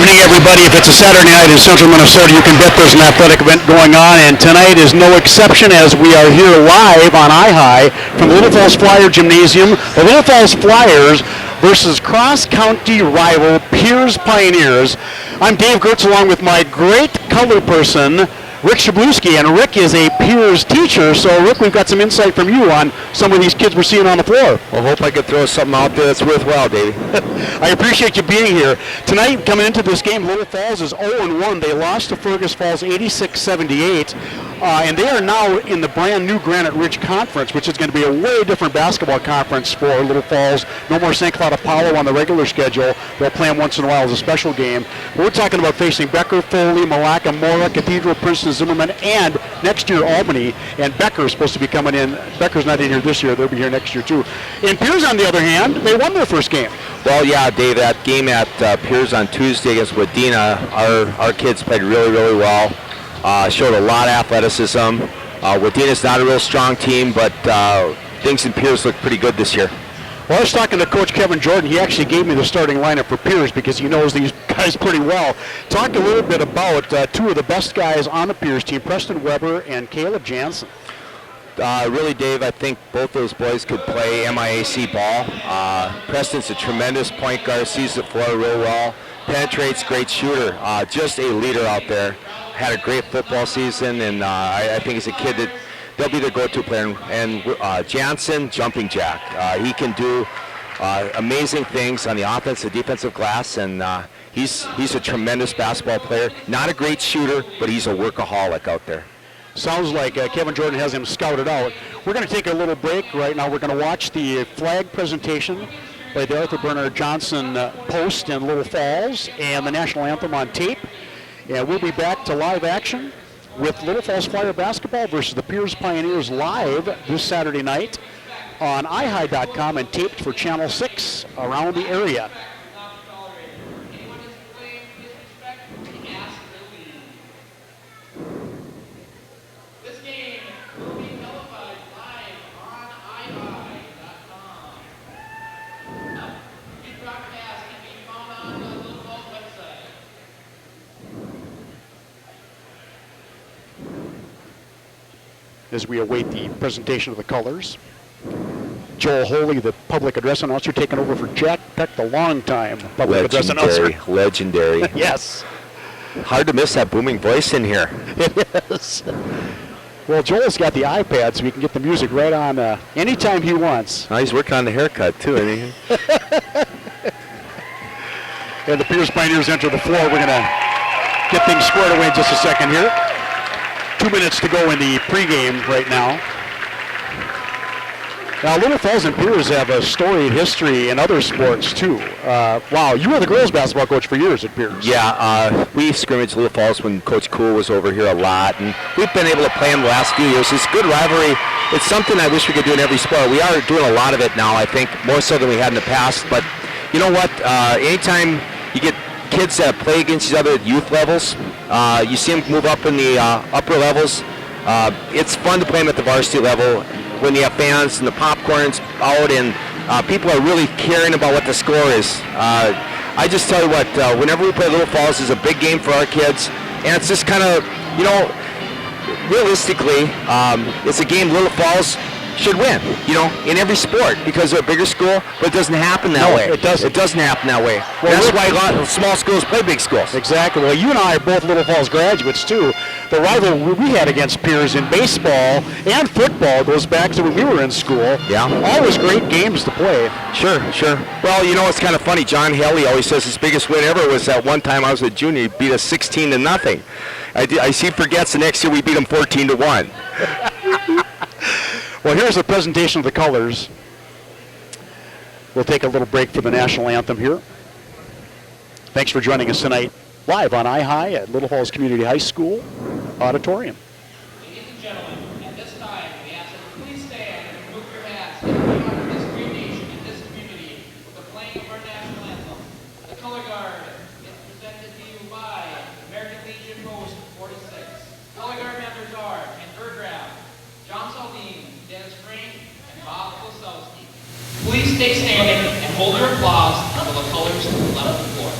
evening, everybody. If it's a Saturday night in central Minnesota, you can bet there's an athletic event going on, and tonight is no exception as we are here live on iHigh from the Little Falls Flyer Gymnasium. The Little Falls Flyers versus cross-county rival Pierz Pioneers. I'm Dave Gertz along with my great color person, Rick Shabluski, and Rick is a Pierz teacher, so Rick, we've got some insight from you on some of these kids we're seeing on the floor. Well, hope I could throw something out there that's worthwhile, Davey. I appreciate you being here. Tonight, coming into this game, Little Falls is 0-1. They lost to Fergus Falls 86-78, and they are now in the brand new Granite Ridge Conference, which is going to be a way different basketball conference for Little Falls. No more St. Cloud Apollo on the regular schedule. They'll play them once in a while as a special game. But we're talking about facing Becker, Foley, Malacca, Mora, Cathedral, Princeton, Zimmerman, and next year Albany. And Becker is supposed to be coming in. Becker's not in here this year. They'll be here next year too. And Pierz, on the other hand, they won their first game. Well, yeah, Dave, that game at Pierz on Tuesday against Wadena, our kids played really, really well. Showed a lot of athleticism. Wadena's not a real strong team, but things in Pierz look pretty good this year. Well, I was talking to Coach Kevin Jordan. He actually gave me the starting lineup for Pierz because he knows these guys pretty well. Talk a little bit about two of the best guys on the Pierz team, Preston Weber and Caleb Jansen. Really, Dave, I think both those boys could play MIAC ball. Preston's a tremendous point guard, sees the floor real well, penetrates, great shooter, just a leader out there. Had a great football season, and I think he's a kid that they'll be the go-to player. And Jansen, jumping jack. He can do amazing things on the offensive, defensive glass, and he's a tremendous basketball player. Not a great shooter, but he's a workaholic out there. Sounds like Kevin Jordan has him scouted out. We're going to take a little break right now. We're going to watch the flag presentation by the Arthur Bernard Johnson Post in Little Falls and the national anthem on tape. And we'll be back to live action with Little Falls Flyer basketball versus the Pierz Pioneers live this Saturday night on iHigh.com and taped for Channel 6 around the area. As we await the presentation of the colors. Joel Holy, the public address announcer, taking over for Jack Peck, the longtime public address announcer. Legendary. Yes. Hard to miss that booming voice in here. It is. Well, Joel's got the iPad, so he can get the music right on anytime he wants. Oh, he's working on the haircut, too, isn't he? And the Pierz Pioneers enter the floor. We're going to get things squared away in just a second here. 2 minutes to go in the pregame right now. Now, Little Falls and Pierz have a storied history in other sports, too. Wow, you were the girls' basketball coach for years at Pierz. Yeah, we scrimmaged Little Falls when Coach Cool was over here a lot, and we've been able to play them the last few years. It's good rivalry. It's something I wish we could do in every sport. We are doing a lot of it now, I think, more so than we had in the past. But you know what? Anytime you get kids that play against each other at youth levels, you see them move up in the upper levels. It's fun to play them at the varsity level when you have fans and the popcorn's out and people are really caring about what the score is. I just tell you what, whenever we play Little Falls, it's a big game for our kids, and it's just kind of, you know, realistically, it's a game Little Falls should win, you know, in every sport because they're a bigger school, but it doesn't happen that way. It doesn't. It doesn't happen that way. Well, that's why a lot of small schools play big schools. Exactly. Well, you and I are both Little Falls graduates, too. The rivalry we had against Pierz in baseball and football goes back to when we were in school. Yeah. Always great games to play. Sure. Well, you know, it's kind of funny. John Haley always says his biggest win ever was that one time I was a junior. He beat us 16-0. I see he forgets the next year we beat him 14-1. Well, here's the presentation of the colors. We'll take a little break for the national anthem here. Thanks for joining us tonight live on iHigh at Little Falls Community High School Auditorium. Ladies and gentlemen, at this time, we ask that you please stand and remove your hats and honor this great nation and this community with the playing of our national anthem. The color guard is presented to you by American Legion Post 46. Color guard members are Ken Berggraf, John Saldine, Dennis Frank, and Bob Klosowski. Please stay standing and hold your applause until the colors left the floor.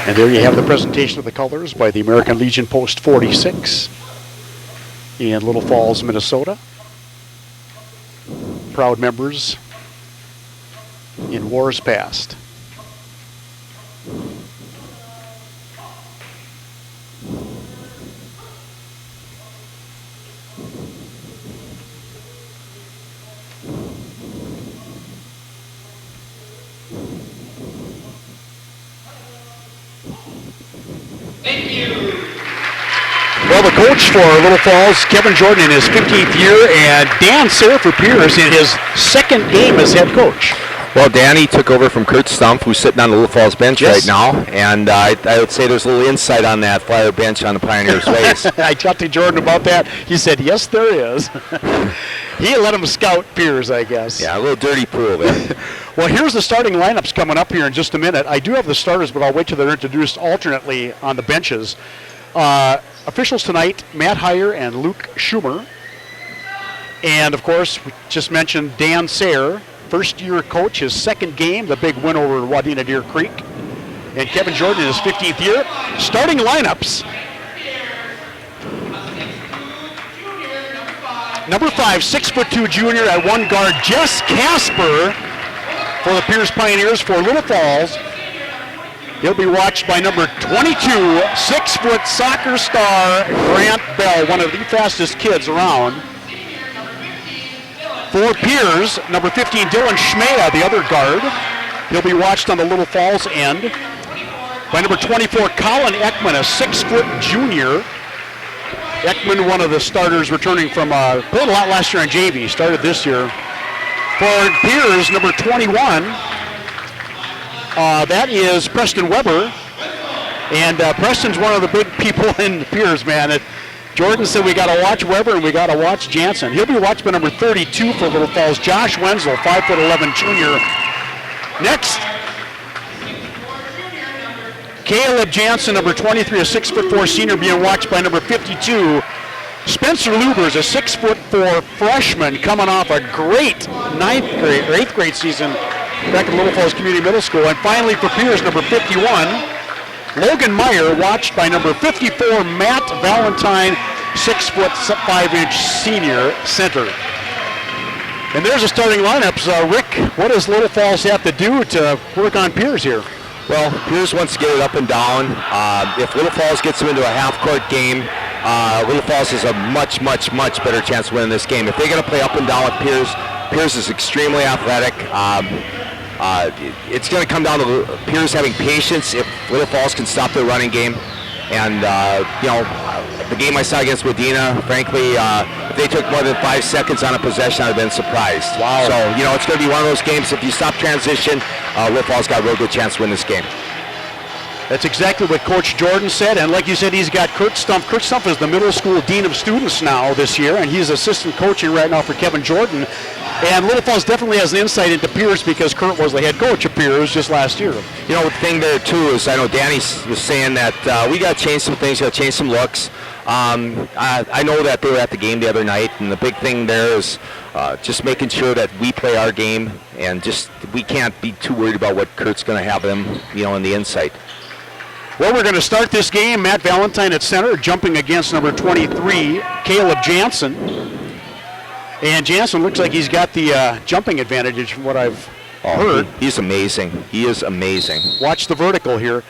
And there you have the presentation of the colors by the American Legion Post 46 in Little Falls, Minnesota. Proud members in wars past. Thank you. Well, the coach for Little Falls, Kevin Jordan, in his 15th year, and Dan Sayre for Pierz in his second game as head coach. Well, Danny took over from Kurt Stumpf, who's sitting on the Little Falls bench Yes. right now, and I would say there's a little insight on that Flyer bench on the Pioneers' ways. I talked to Jordan about that. He said, yes, there is. He let him scout Pierz, I guess. Yeah, a little dirty pool there. Well, here's the starting lineups coming up here in just a minute. I do have the starters, but I'll wait till they're introduced alternately on the benches. Officials tonight, Matt Heyer and Luke Schumer. And, of course, we just mentioned Dan Sayre, first-year coach, his second game, the big win over Wadena Deer Creek. And Kevin Jordan in his 15th year. Starting lineups. Number 5, 6'2" junior at one guard, Jess Casper for the Pierz Pioneers for Little Falls. He'll be watched by number 22, 6-foot soccer star Grant Bell, one of the fastest kids around. For Pierz, number 15, Dylan Schmea, the other guard. He'll be watched on the Little Falls end by number 24, Colin Ekman, a 6-foot junior. Ekman, one of the starters returning from, played a lot last year on JV, started this year. For Pierz, number 21, that is Preston Weber. And Preston's one of the big people in Pierz, man. Jordan said we got to watch Weber and we got to watch Jansen. He'll be watched by number 32 for Little Falls, Josh Wenzel, 5'11" junior. Next, Caleb Jansen, number 23, a 6'4" senior, being watched by number 52, Spencer Lubers, a 6'4" freshman, coming off a great 8th grade season back at Little Falls Community Middle School. And finally for Pierz, number 51, Logan Meyer, watched by number 54, Matt Valentine, 6'5" senior center. And there's the starting lineups. Rick, what does Little Falls have to do to work on Pierz here? Well, Pierz wants to get it up and down. If Little Falls gets them into a half-court game, Little Falls has a much, much, much better chance of winning this game. If they're going to play up and down with Pierz, Pierz is extremely athletic. It's going to come down to Pierz having patience if Little Falls can stop their running game. And, the game I saw against Wadena, frankly, if they took more than 5 seconds on a possession, I'd have been surprised. Wow. So, it's going to be one of those games, if you stop transition, Little Falls got a real good chance to win this game. That's exactly what Coach Jordan said, and like you said, he's got Kurt Stumpf. Kurt Stumpf is the middle school dean of students now this year, and he's assistant coaching right now for Kevin Jordan. And Little Falls definitely has an insight into Pierz because Kurt was the head coach of Pierz just last year. The thing there, too, is I know Danny was saying that we got to change some things, got to change some looks. I know that they were at the game the other night, and the big thing there is just making sure that we play our game, and just we can't be too worried about what Kurt's going to have them, in the insight. Well, we're going to start this game. Matt Valentine at center, jumping against number 23, Caleb Jansen. And Jansen looks like he's got the jumping advantage from what I've heard. He's amazing. He is amazing. Watch the vertical here.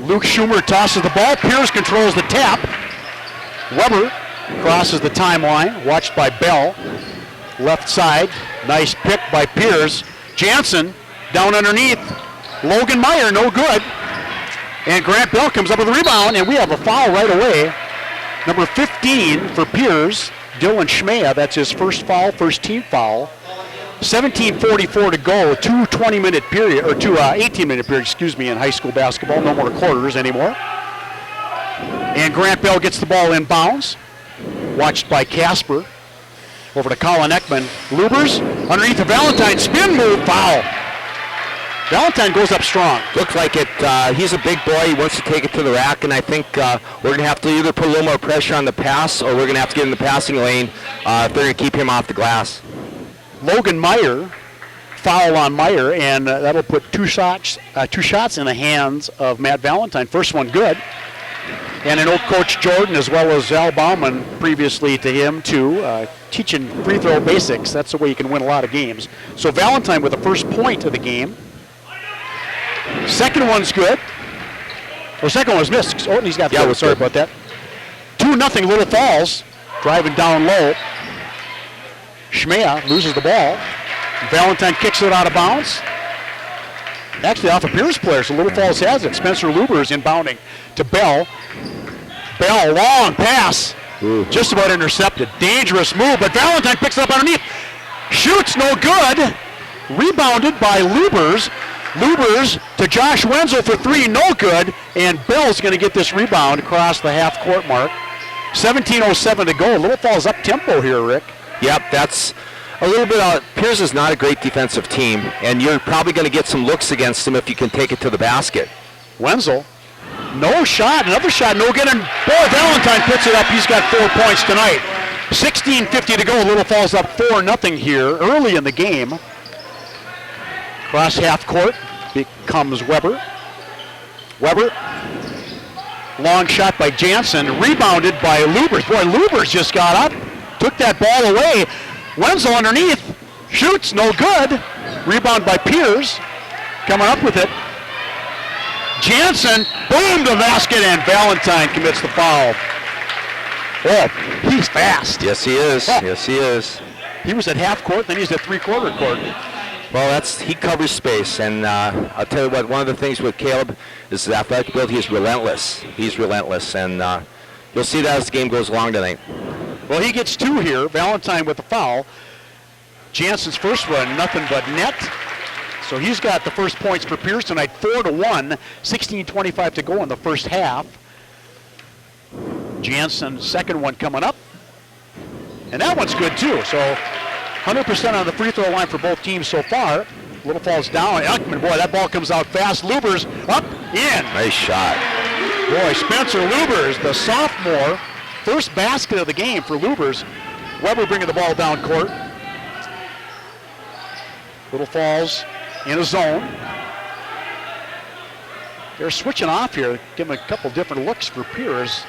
Luke Schumer tosses the ball. Pierz controls the tap. Weber crosses the timeline, watched by Bell. Left side, nice pick by Pierz. Jansen down underneath. Logan Meyer, no good. And Grant Bell comes up with a rebound, and we have a foul right away. Number 15 for Pierz, Dylan Schmea. That's his first foul, first team foul. 17:44 to go, 18-minute period, in high school basketball. No more quarters anymore. And Grant Bell gets the ball in bounds, watched by Casper. Over to Colin Ekman. Lubers underneath the Valentine, spin move, foul. Valentine goes up strong. Looks like it. He's a big boy. He wants to take it to the rack, and I think we're going to have to either put a little more pressure on the pass, or we're going to have to get in the passing lane if they're going to keep him off the glass. Logan Meyer, foul on Meyer, and that'll put two shots in the hands of Matt Valentine. First one good. And I know Coach Jordan, as well as Al Bauman previously to him, too, teaching free throw basics. That's the way you can win a lot of games. So Valentine with the first point of the game. Second one's good. Or second one was missed. Oh, and he's got the sorry about that. 2-0 Little Falls, driving down low. Schmea loses the ball. Valentine kicks it out of bounds. Actually off a Pierz player, so Little Falls has it. Spencer Luber is inbounding to Bell. Bell, long pass. Ooh. Just about intercepted. Dangerous move, but Valentine picks it up underneath. Shoots, no good. Rebounded by Lubers. Lubers to Josh Wenzel for three, no good. And Bell's going to get this rebound across the half-court mark. 17:07 to go. Little Falls up tempo here, Rick. Yep, that's a little bit out. Pierz is not a great defensive team, and you're probably going to get some looks against them if you can take it to the basket. Wenzel, no shot, another shot, no good, and boy, Valentine puts it up. He's got 4 points tonight. 16:50 to go. Little Falls up 4-0 here early in the game. Cross half court becomes Weber. Weber, long shot by Jansen, rebounded by Lubers. Boy, Lubers just got up, took that ball away. Wenzel underneath, shoots, no good. Rebound by Pierz, coming up with it. Jansen, boom, the basket, and Valentine commits the foul. Oh, he's fast. Yes, he is. Oh. Yes, he is. He was at half court, then he's at three-quarter court. Well, he covers space, and I'll tell you what, one of the things with Caleb is his athletic ability. He's relentless. He's relentless, and you'll see that as the game goes along tonight. Well, he gets two here. Valentine with the foul. Jansen's first one, nothing but net. So he's got the first points for Pierz tonight, 4-1, 16:25 to go in the first half. Jansen's second one coming up. And that one's good too. So 100% on the free throw line for both teams so far. Little Falls down. Uckman, boy, that ball comes out fast. Lubers up, in. Nice shot. Boy, Spencer Lubers, the sophomore, first basket of the game for Lubers. Weber bringing the ball down court. Little Falls in a zone. They're switching off here, giving a couple different looks for Pierz.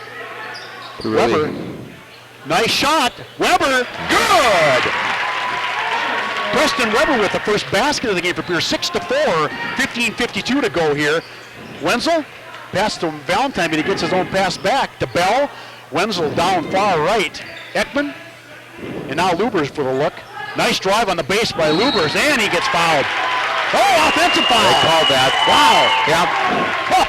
Really? Weber, nice shot. Weber, good! Preston Weber with the first basket of the game for Pierz. 6-4, 15:52 to go here. Wenzel, pass to Valentine, but he gets his own pass back to Bell. Wenzel down far right. Ekman, and now Lubers for the look. Nice drive on the base by Lubers, and he gets fouled. Oh, offensive foul. They called that. Wow. Yeah. Huh.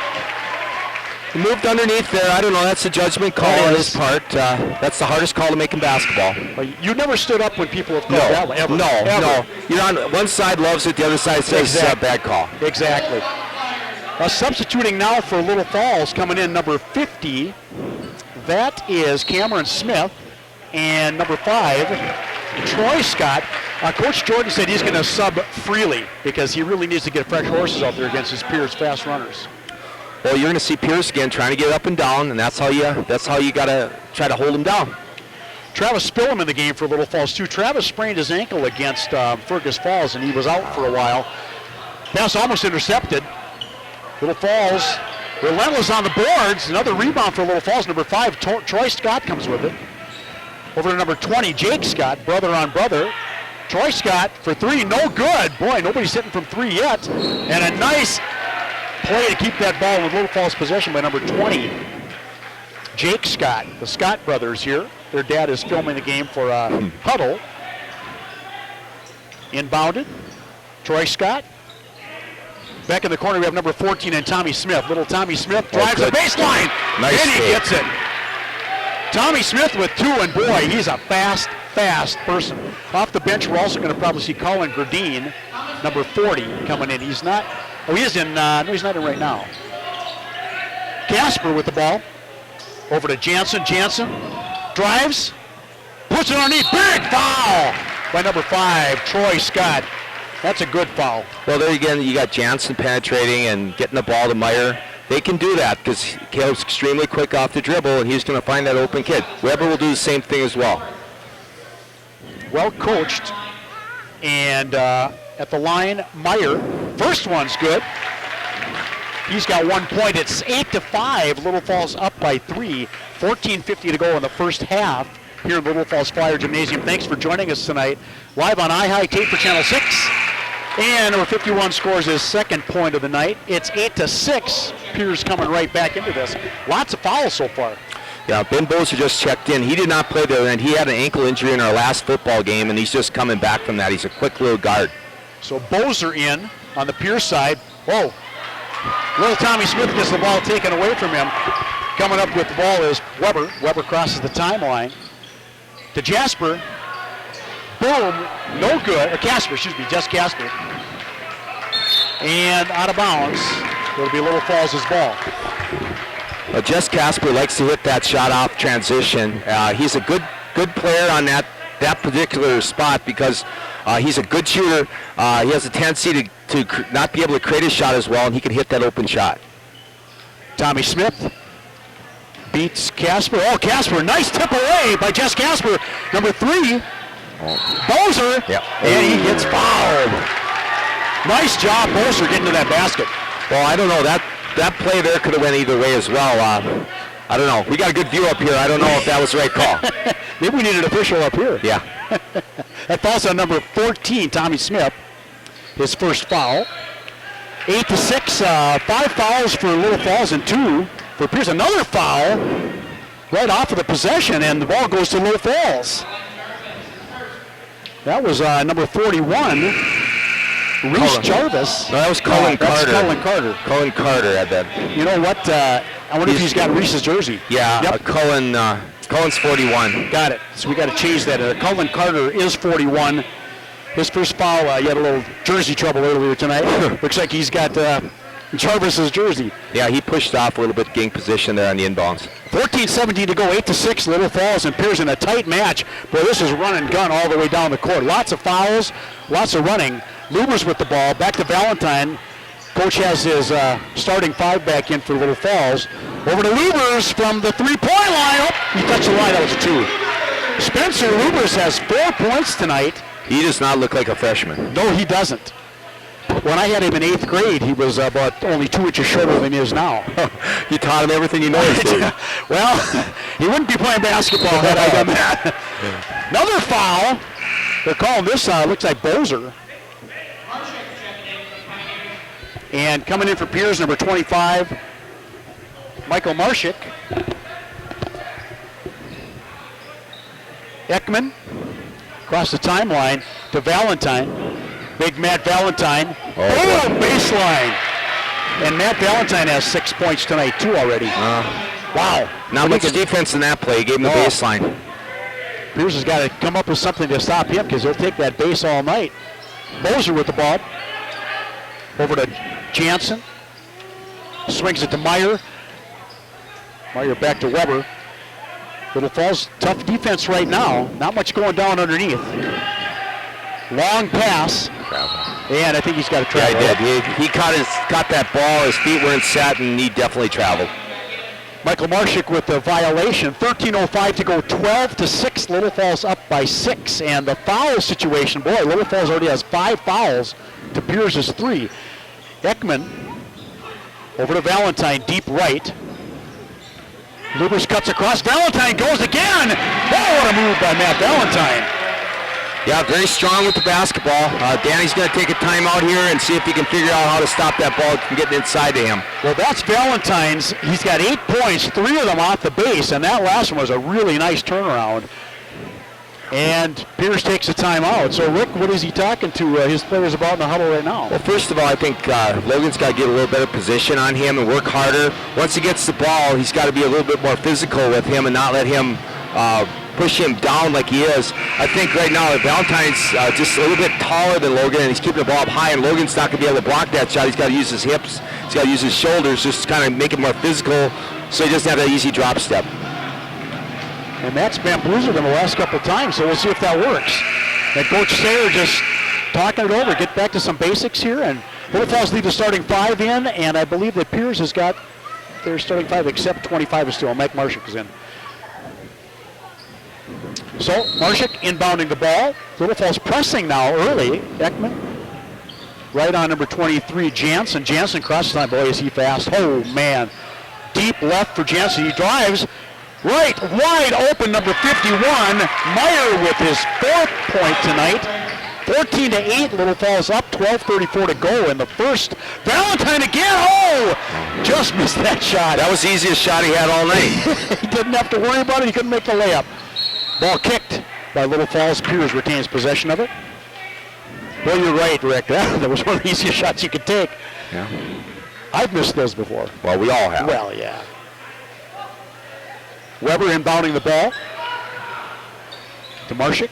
He moved underneath there. I don't know. That's a judgment call on his part. That's the hardest call to make in basketball. You never stood up when people have called that one, ever. No. You're on one side loves it, the other side says bad call. Exactly. Substituting now for Little Falls, coming in number 50. That is Cameron Smith, and number 5, Troy Scott. Coach Jordan said he's going to sub freely because he really needs to get fresh horses out there against his Pierz fast runners. Well, you're going to see Pierz again trying to get up and down, and that's how you got to try to hold him down. Travis Spillum in the game for Little Falls too. Travis sprained his ankle against Fergus Falls, and he was out for a while. Pass almost intercepted. Little Falls relentless on the boards. Another rebound for Little Falls. Number 5, Troy Scott comes with it. Over to number 20, Jake Scott, brother on brother. Troy Scott for 3, no good. Boy, nobody's hitting from 3 yet. And a nice play to keep that ball with Little Falls possession by number 20, Jake Scott. The Scott brothers here. Their dad is filming the game for Huddle. Inbounded, Troy Scott. Back in the corner, we have number 14 and Tommy Smith. Little Tommy Smith drives the baseline, nice and he gets it. Tommy Smith with 2, and boy, he's a fast person. Off the bench, we're also going to probably see Colin Gradine, number 40, coming in. He's not, he is in, no, he's not in right now. Casper with the ball. Over to Jansen. Jansen drives, puts it underneath. Big foul by number 5, Troy Scott. That's a good foul. Well, there again, you got Jansen penetrating and getting the ball to Meyer. They can do that because Caleb's extremely quick off the dribble, and he's going to find that open kid. Weber will do the same thing as well. Well coached, and at the line. Meyer, first one's good. He's got 1 point. It's 8-5. Little Falls up by 3. 14:50 to go in the first half here in Little Falls Flyer Gymnasium. Thanks for joining us tonight. Live on iHigh Tape for Channel 6. And number 51 scores his second point of the night. It's 8-6. Pierz coming right back into this. Lots of fouls so far. Yeah, Ben Bozer just checked in. He did not play there, and he had an ankle injury in our last football game, and he's just coming back from that. He's a quick little guard. So Bozer in on the Pierz side. Whoa. Little Tommy Smith gets the ball taken away from him. Coming up with the ball is Weber. Weber crosses the timeline to Jasper. Boom. No good. Or Casper, excuse me. Just Casper. And out of bounds. It'll be Little Falls' ball. Jess Casper likes to hit that shot off transition. He's a good player on that particular spot because he's a good shooter. He has a tendency to not be able to create a shot as well, and he can hit that open shot. Tommy Smith beats Casper. Oh, Casper, nice tip away by Jess Casper. Number 3, Bozer, yep. And he gets fouled. Nice job, Bozer, getting to that basket. Well, I don't know. That play there could have went either way as well. I don't know. We got a good view up here. I don't know if that was the right call. Maybe we need an official up here. Yeah. That falls on number 14, Tommy Smith. His first foul. 8-6, 5 fouls for Little Falls and 2 for Pierz. Another foul right off of the possession, and the ball goes to Little Falls. That was number 41. Reese Jarvis. No, that was Cullen Carter. Cullen Carter. Cullen Carter, I bet. You know what? I wonder if he's got Reese's jersey. Yeah, Yep. Cullen's 41. Got it. So we got to change that. Cullen Carter is 41. His first foul, he had a little jersey trouble earlier tonight. Looks like he's got Jarvis's jersey. Yeah, he pushed off a little bit, gained position there on the inbounds. 14-17 to go, 8-6, Little Falls and Pierz in a tight match. Boy, this is run and gun all the way down the court. Lots of fouls, lots of running. Lubers with the ball, back to Valentine. Coach has his starting 5 back in for Little Falls. Over to Lubers from the 3-point line. Oh, he touched the line, that was a 2. Spencer Lubers has 4 points tonight. He does not look like a freshman. No, he doesn't. When I had him in 8th grade, he was about only 2 inches shorter than he is now. You taught him everything he knows, dude. Well, he wouldn't be playing basketball had I done that. Yeah. Another foul. They're calling this, looks like Bozer. And coming in for Pierz, number 25, Michael Marshik. Ekman across the timeline to Valentine. Big Matt Valentine. Oh, baseline. And Matt Valentine has 6 points tonight, too, already. Wow. Not much defense in that play. He gave him the baseline. Pierz has got to come up with something to stop him because he'll take that base all night. Bozer with the ball. Over to Jansen. Swings it to Meyer. Meyer back to Weber. Little Falls, tough defense right now. Not much going down underneath. Long pass. And I think he's got to travel. Yeah, he did. He caught that ball. His feet weren't set, and he definitely traveled. Michael Marshik with the violation. 13:05 to go. 12-6. Little Falls up by 6. And the foul situation, boy, Little Falls already has 5 fouls to Pierz's 3. Ekman over to Valentine, deep right. Lubers cuts across. Valentine goes again. Oh, what a move by Matt Valentine. Yeah, very strong with the basketball. Danny's going to take a timeout here and see if he can figure out how to stop that ball from getting inside to him. Well, that's Valentine's. He's got 8 points, 3 of them off the base, and that last one was a really nice turnaround. And Pierz takes a timeout. So, Rick, what is he talking to his players about in the huddle right now? Well, first of all, I think Logan's got to get a little better position on him and work harder. Once he gets the ball, he's got to be a little bit more physical with him and not let him push him down like he is. I think right now Valentine's just a little bit taller than Logan, and he's keeping the ball up high, and Logan's not going to be able to block that shot. He's got to use his hips. He's got to use his shoulders, just kind of make it more physical so he doesn't have that easy drop step. And Matt's bamboozled him the last couple times, so we'll see if that works. And Coach Sayer just talking it over, get back to some basics here, and Little Falls leave the starting 5 in, and I believe that Pierz has got their starting 5 except 25 is still. Mike Marshik is in. So Marshik inbounding the ball. Little Falls pressing now early. Ekman right on number 23, Jansen. Jansen crosses line. Boy, is he fast. Oh, man. Deep left for Jansen. He drives right, wide open, number 51. Meyer with his 4th point tonight. 14-8, Little Falls up, 12:34 to go in the first. Valentine again, oh! Just missed that shot. That was the easiest shot he had all night. He didn't have to worry about it, he couldn't make the layup. Ball kicked by Little Falls. Pierz retains possession of it. Well, you're right, Rick. That was one of the easiest shots you could take. Yeah. I've missed those before. Well, we all have. Well, yeah. Weber inbounding the ball to Marshik.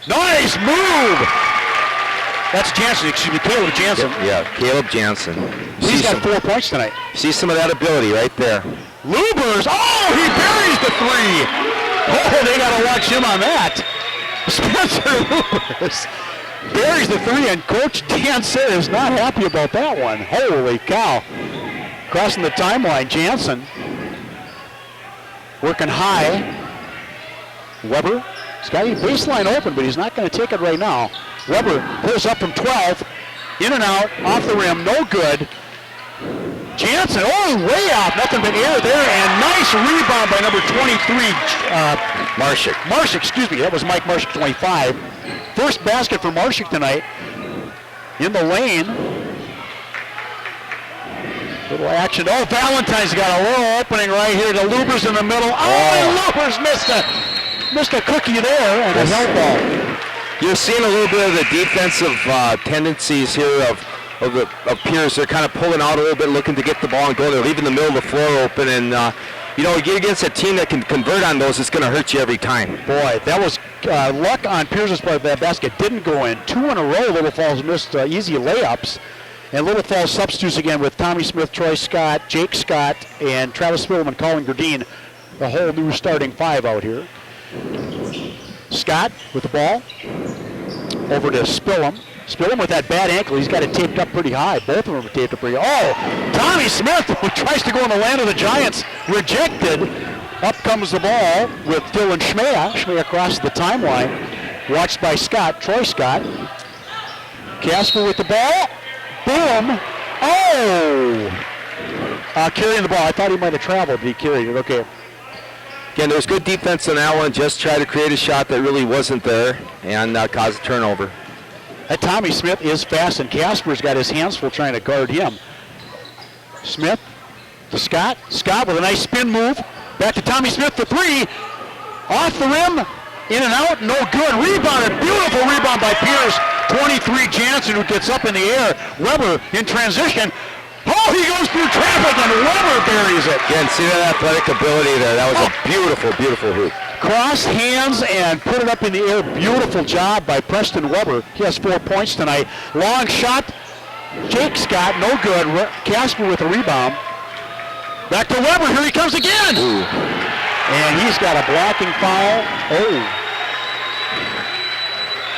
Nice move! That's Jansen, excuse me, Caleb Jansen. Yeah, Caleb Jansen. He's got 4 points tonight. See some of that ability right there. Lubers, oh, he buries the 3. Oh, they got to watch him on that. Spencer Lubers buries the 3, and Coach Jansen is not happy about that one. Holy cow. Crossing the timeline, Jansen working high. Weber. He's got a baseline open, but he's not going to take it right now. Weber pulls up from 12. In and out, off the rim, no good. Jansen, oh, way off. Nothing but air there, and nice rebound by number 23. Marshik. Marshik, excuse me. That was Mike Marshik, 25. First basket for Marshik tonight. In the lane. Little action. Oh, Valentine's got a little opening right here to Lubers in the middle. Oh, and Lubers missed a cookie there, and a help ball. You're seeing a little bit of the defensive tendencies here of Pierz. They're kind of pulling out a little bit, looking to get the ball and go. They're leaving the middle of the floor open, and you know, you get against a team that can convert on those, it's going to hurt you every time. Boy, that was luck on Pierz's part. That basket didn't go in. 2 in a row, Little Falls missed easy layups. And Little Falls substitutes again with Tommy Smith, Troy Scott, Jake Scott, and Travis Spillman, Colin Gerdine. The whole new starting 5 out here. Scott with the ball. Over to Spillman. Spillman with that bad ankle. He's got it taped up pretty high. Both of them are taped up pretty high. Oh, Tommy Smith, who tries to go in the land of the Giants, rejected. Up comes the ball with Dylan Schmea. Schmea across the timeline. Watched by Scott, Troy Scott. Casper with the ball. Boom. Oh! Carrying the ball. I thought he might have traveled, but he carried it. Okay. Again, there was good defense on that one. Just tried to create a shot that really wasn't there and caused a turnover. That Tommy Smith is fast, and Casper's got his hands full trying to guard him. Smith to Scott. Scott with a nice spin move. Back to Tommy Smith for 3. Off the rim. In and out. No good. Rebounded. Beautiful rebound by Pierz. 23 Jansen, who gets up in the air. Weber in transition. Oh, he goes through traffic, and Weber buries it. Again, see that athletic ability there. That was a beautiful, beautiful hoop. Cross hands and put it up in the air. Beautiful job by Preston Weber. He has 4 points tonight. Long shot. Jake Scott, no good. Casper with a rebound. Back to Weber. Here he comes again. Ooh. And he's got a blocking foul. Oh.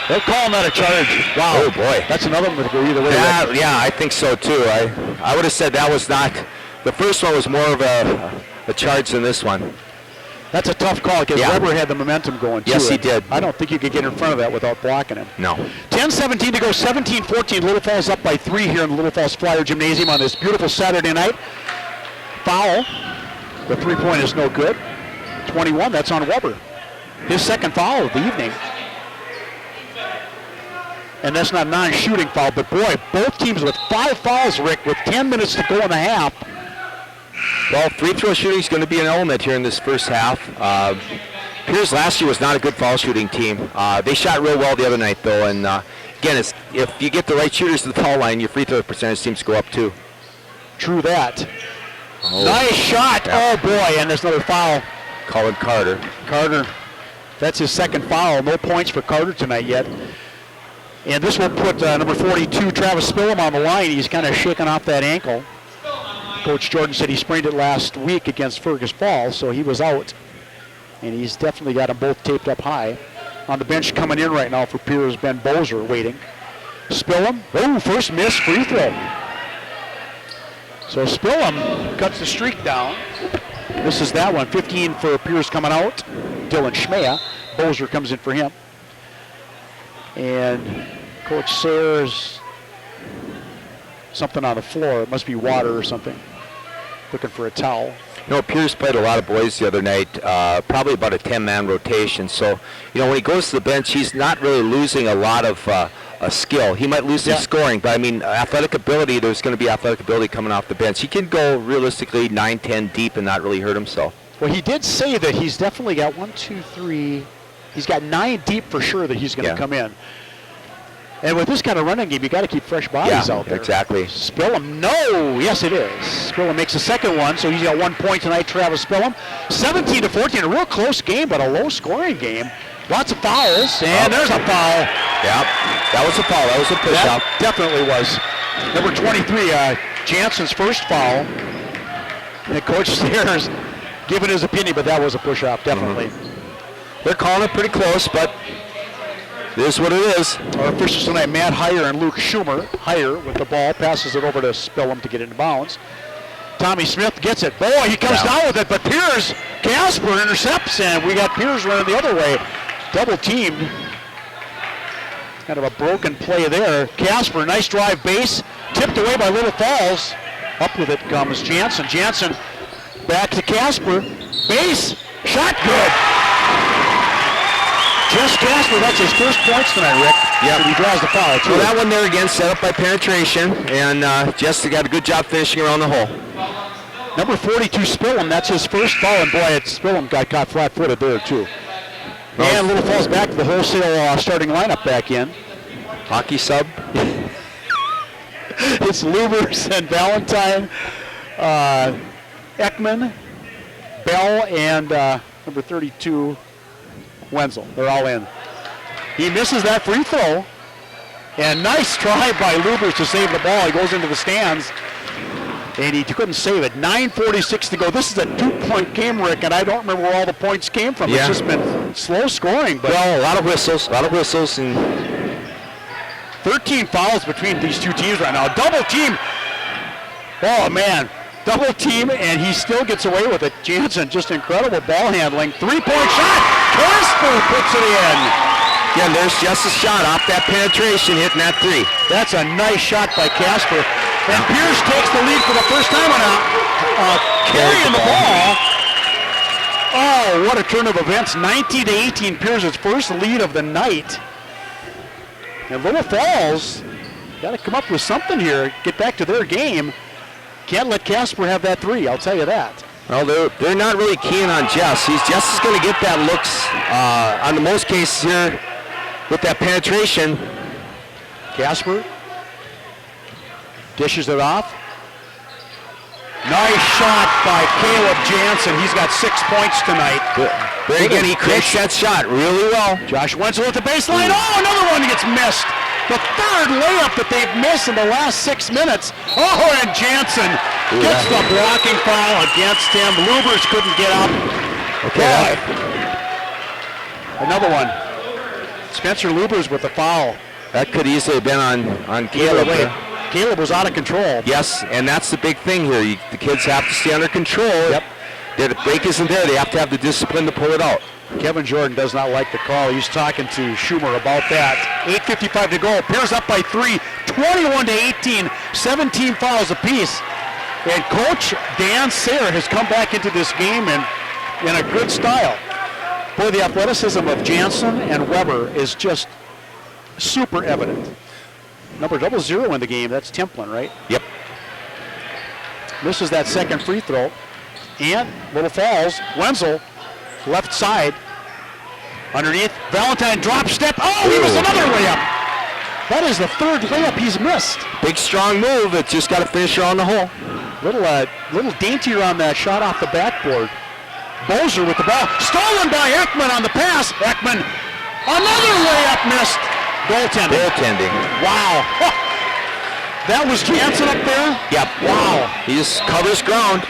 They're calling that a charge. Wow. Oh, boy. That's another one that could go either way. Yeah, I think so, too. I would have said that was not. The first one was more of a charge than this one. That's a tough call because Weber had the momentum going, too. Yes, he did. I don't think you could get in front of that without blocking him. No. 10-17 to go, 17-14. Little Falls up by 3 here in the Little Falls Flyer Gymnasium on this beautiful Saturday night. Foul. The 3-point is no good. 21, that's on Weber. His second foul of the evening. And that's not non-shooting foul, but boy, both teams with 5 fouls, Rick, with 10 minutes to go in the half. Well, free throw shooting is going to be an element here in this first half. Pierz last year was not a good foul shooting team. They shot real well the other night, though, and again, if you get the right shooters to the foul line, your free throw percentage seems to go up, too. True that. Oh. Nice shot. Yeah. Oh, boy, and there's another foul. Colin Carter. Carter, that's his second foul. No points for Carter tonight yet. And this will put number 42, Travis Spillman, on the line. He's kind of shaking off that ankle. Coach Jordan said he sprained it last week against Fergus Falls, so he was out. And he's definitely got them both taped up high. On the bench coming in right now for Pierz, Ben Bozer waiting. Spillman, oh, first miss free throw. So Spillman cuts the streak down. This is that one. 15 for Pierz coming out. Dylan Schmea. Bozer comes in for him. And Coach Sayers something on the floor. It must be water or something. Looking for a towel. You know, Pierz played a lot of boys the other night, probably about a 10-man rotation. So, you know, when he goes to the bench, he's not really losing a lot of skill. He might lose his scoring, but I mean, athletic ability, there's going to be athletic ability coming off the bench. He can go realistically 9, 10 deep and not really hurt himself. Well, he did say that he's definitely got 1, 2, 3. He's got 9 deep for sure that he's going to come in. And with this kind of running game, you got to keep fresh bodies out there. Exactly. Spillum, no, yes it is. Spillum makes the second one, so he's got 1 point tonight, Travis Spillum. 17-14, a real close game, but a low-scoring game. Lots of fouls, and there's a foul. Yep, that was a foul. That was a push-out. Definitely was. Number 23, Jansen's first foul. And Coach Sayers giving his opinion, but that was a push-out, definitely. They're calling it pretty close, but it is what it is. Our officials tonight, Matt Heyer and Luke Schumer. Heyer with the ball, passes it over to Spillum to get into bounds. Tommy Smith gets it. Boy, he comes down with it, but Pierz, Casper intercepts, and we got Pierz running the other way. Double teamed. Kind of a broken play there. Casper, nice drive base, tipped away by Little Falls. Up with it comes Jansen. Jansen back to Casper. Base, shot good. Just Casper, that's his first points tonight, Rick. Yeah. He draws the foul. So that one there again, set up by penetration, and Jess got a good job finishing around the hole. Number 42, Spillum, that's his first foul, and boy, Spillum got caught flat-footed there, too. And Little Falls back to the wholesale starting lineup back in. Hockey sub. It's Lubers and Valentine, Ekman, Bell, and number 32, Wenzel. They're all in. He misses that free throw. And nice try by Lubers to save the ball. He goes into the stands. And he couldn't save it. 9:46 to go. This is a 2-point game, Rick, and I don't remember where all the points came from. It's just been slow scoring. But well, a lot of whistles, and 13 fouls between these two teams right now. Double team. Oh, man. Double team, and he still gets away with it. Jansen, just incredible ball handling. 3-point shot. Casper puts it in. Yeah, there's just a shot off that penetration, hitting that 3. That's a nice shot by Casper. And Pierz takes the lead for the first time on carrying the ball. Oh, what a turn of events. 19-18, Pierz's first lead of the night. And Little Falls got to come up with something here, get back to their game. Can't let Casper have that 3, I'll tell you that. Well, they're not really keen on Jess. Jess is going to get that looks on the most cases here with that penetration. Casper dishes it off. Nice shot by Caleb Jansen. He's got 6 points tonight. There again, he creates that shot really well. Josh Wenzel at the baseline. Oh, another one gets missed. The third layup that they've missed in the last 6 minutes. Oh, and Jansen gets the blocking foul against him. Lubers couldn't get up. Okay. Another one. Spencer Lubers with the foul. That could easily have been on Caleb. Caleb was out of control. Yes, and that's the big thing here. The kids have to stay under control. Yep. The break isn't there. They have to have the discipline to pull it out. Kevin Jordan does not like the call. He's talking to Schumer about that. 8:55 to go. Pierz up by 3, 21-18, 17 fouls apiece. And Coach Dan Sayre has come back into this game in a good style. Boy, the athleticism of Jansen and Weber is just super evident. Number 00 in the game, that's Templin, right? Yep. Misses that second free throw. And Little Falls, Wenzel, left side. Underneath, Valentine drop step. Oh, he missed another layup. That is the third layup he's missed. Big strong move. It's just got to finish her on the hole. Little daintier on that shot off the backboard. Bozer with the ball. Stolen by Ekman on the pass. Ekman, another layup missed. Goaltending. Wow. That was Jansen up there? Yep. Wow. He just covers ground.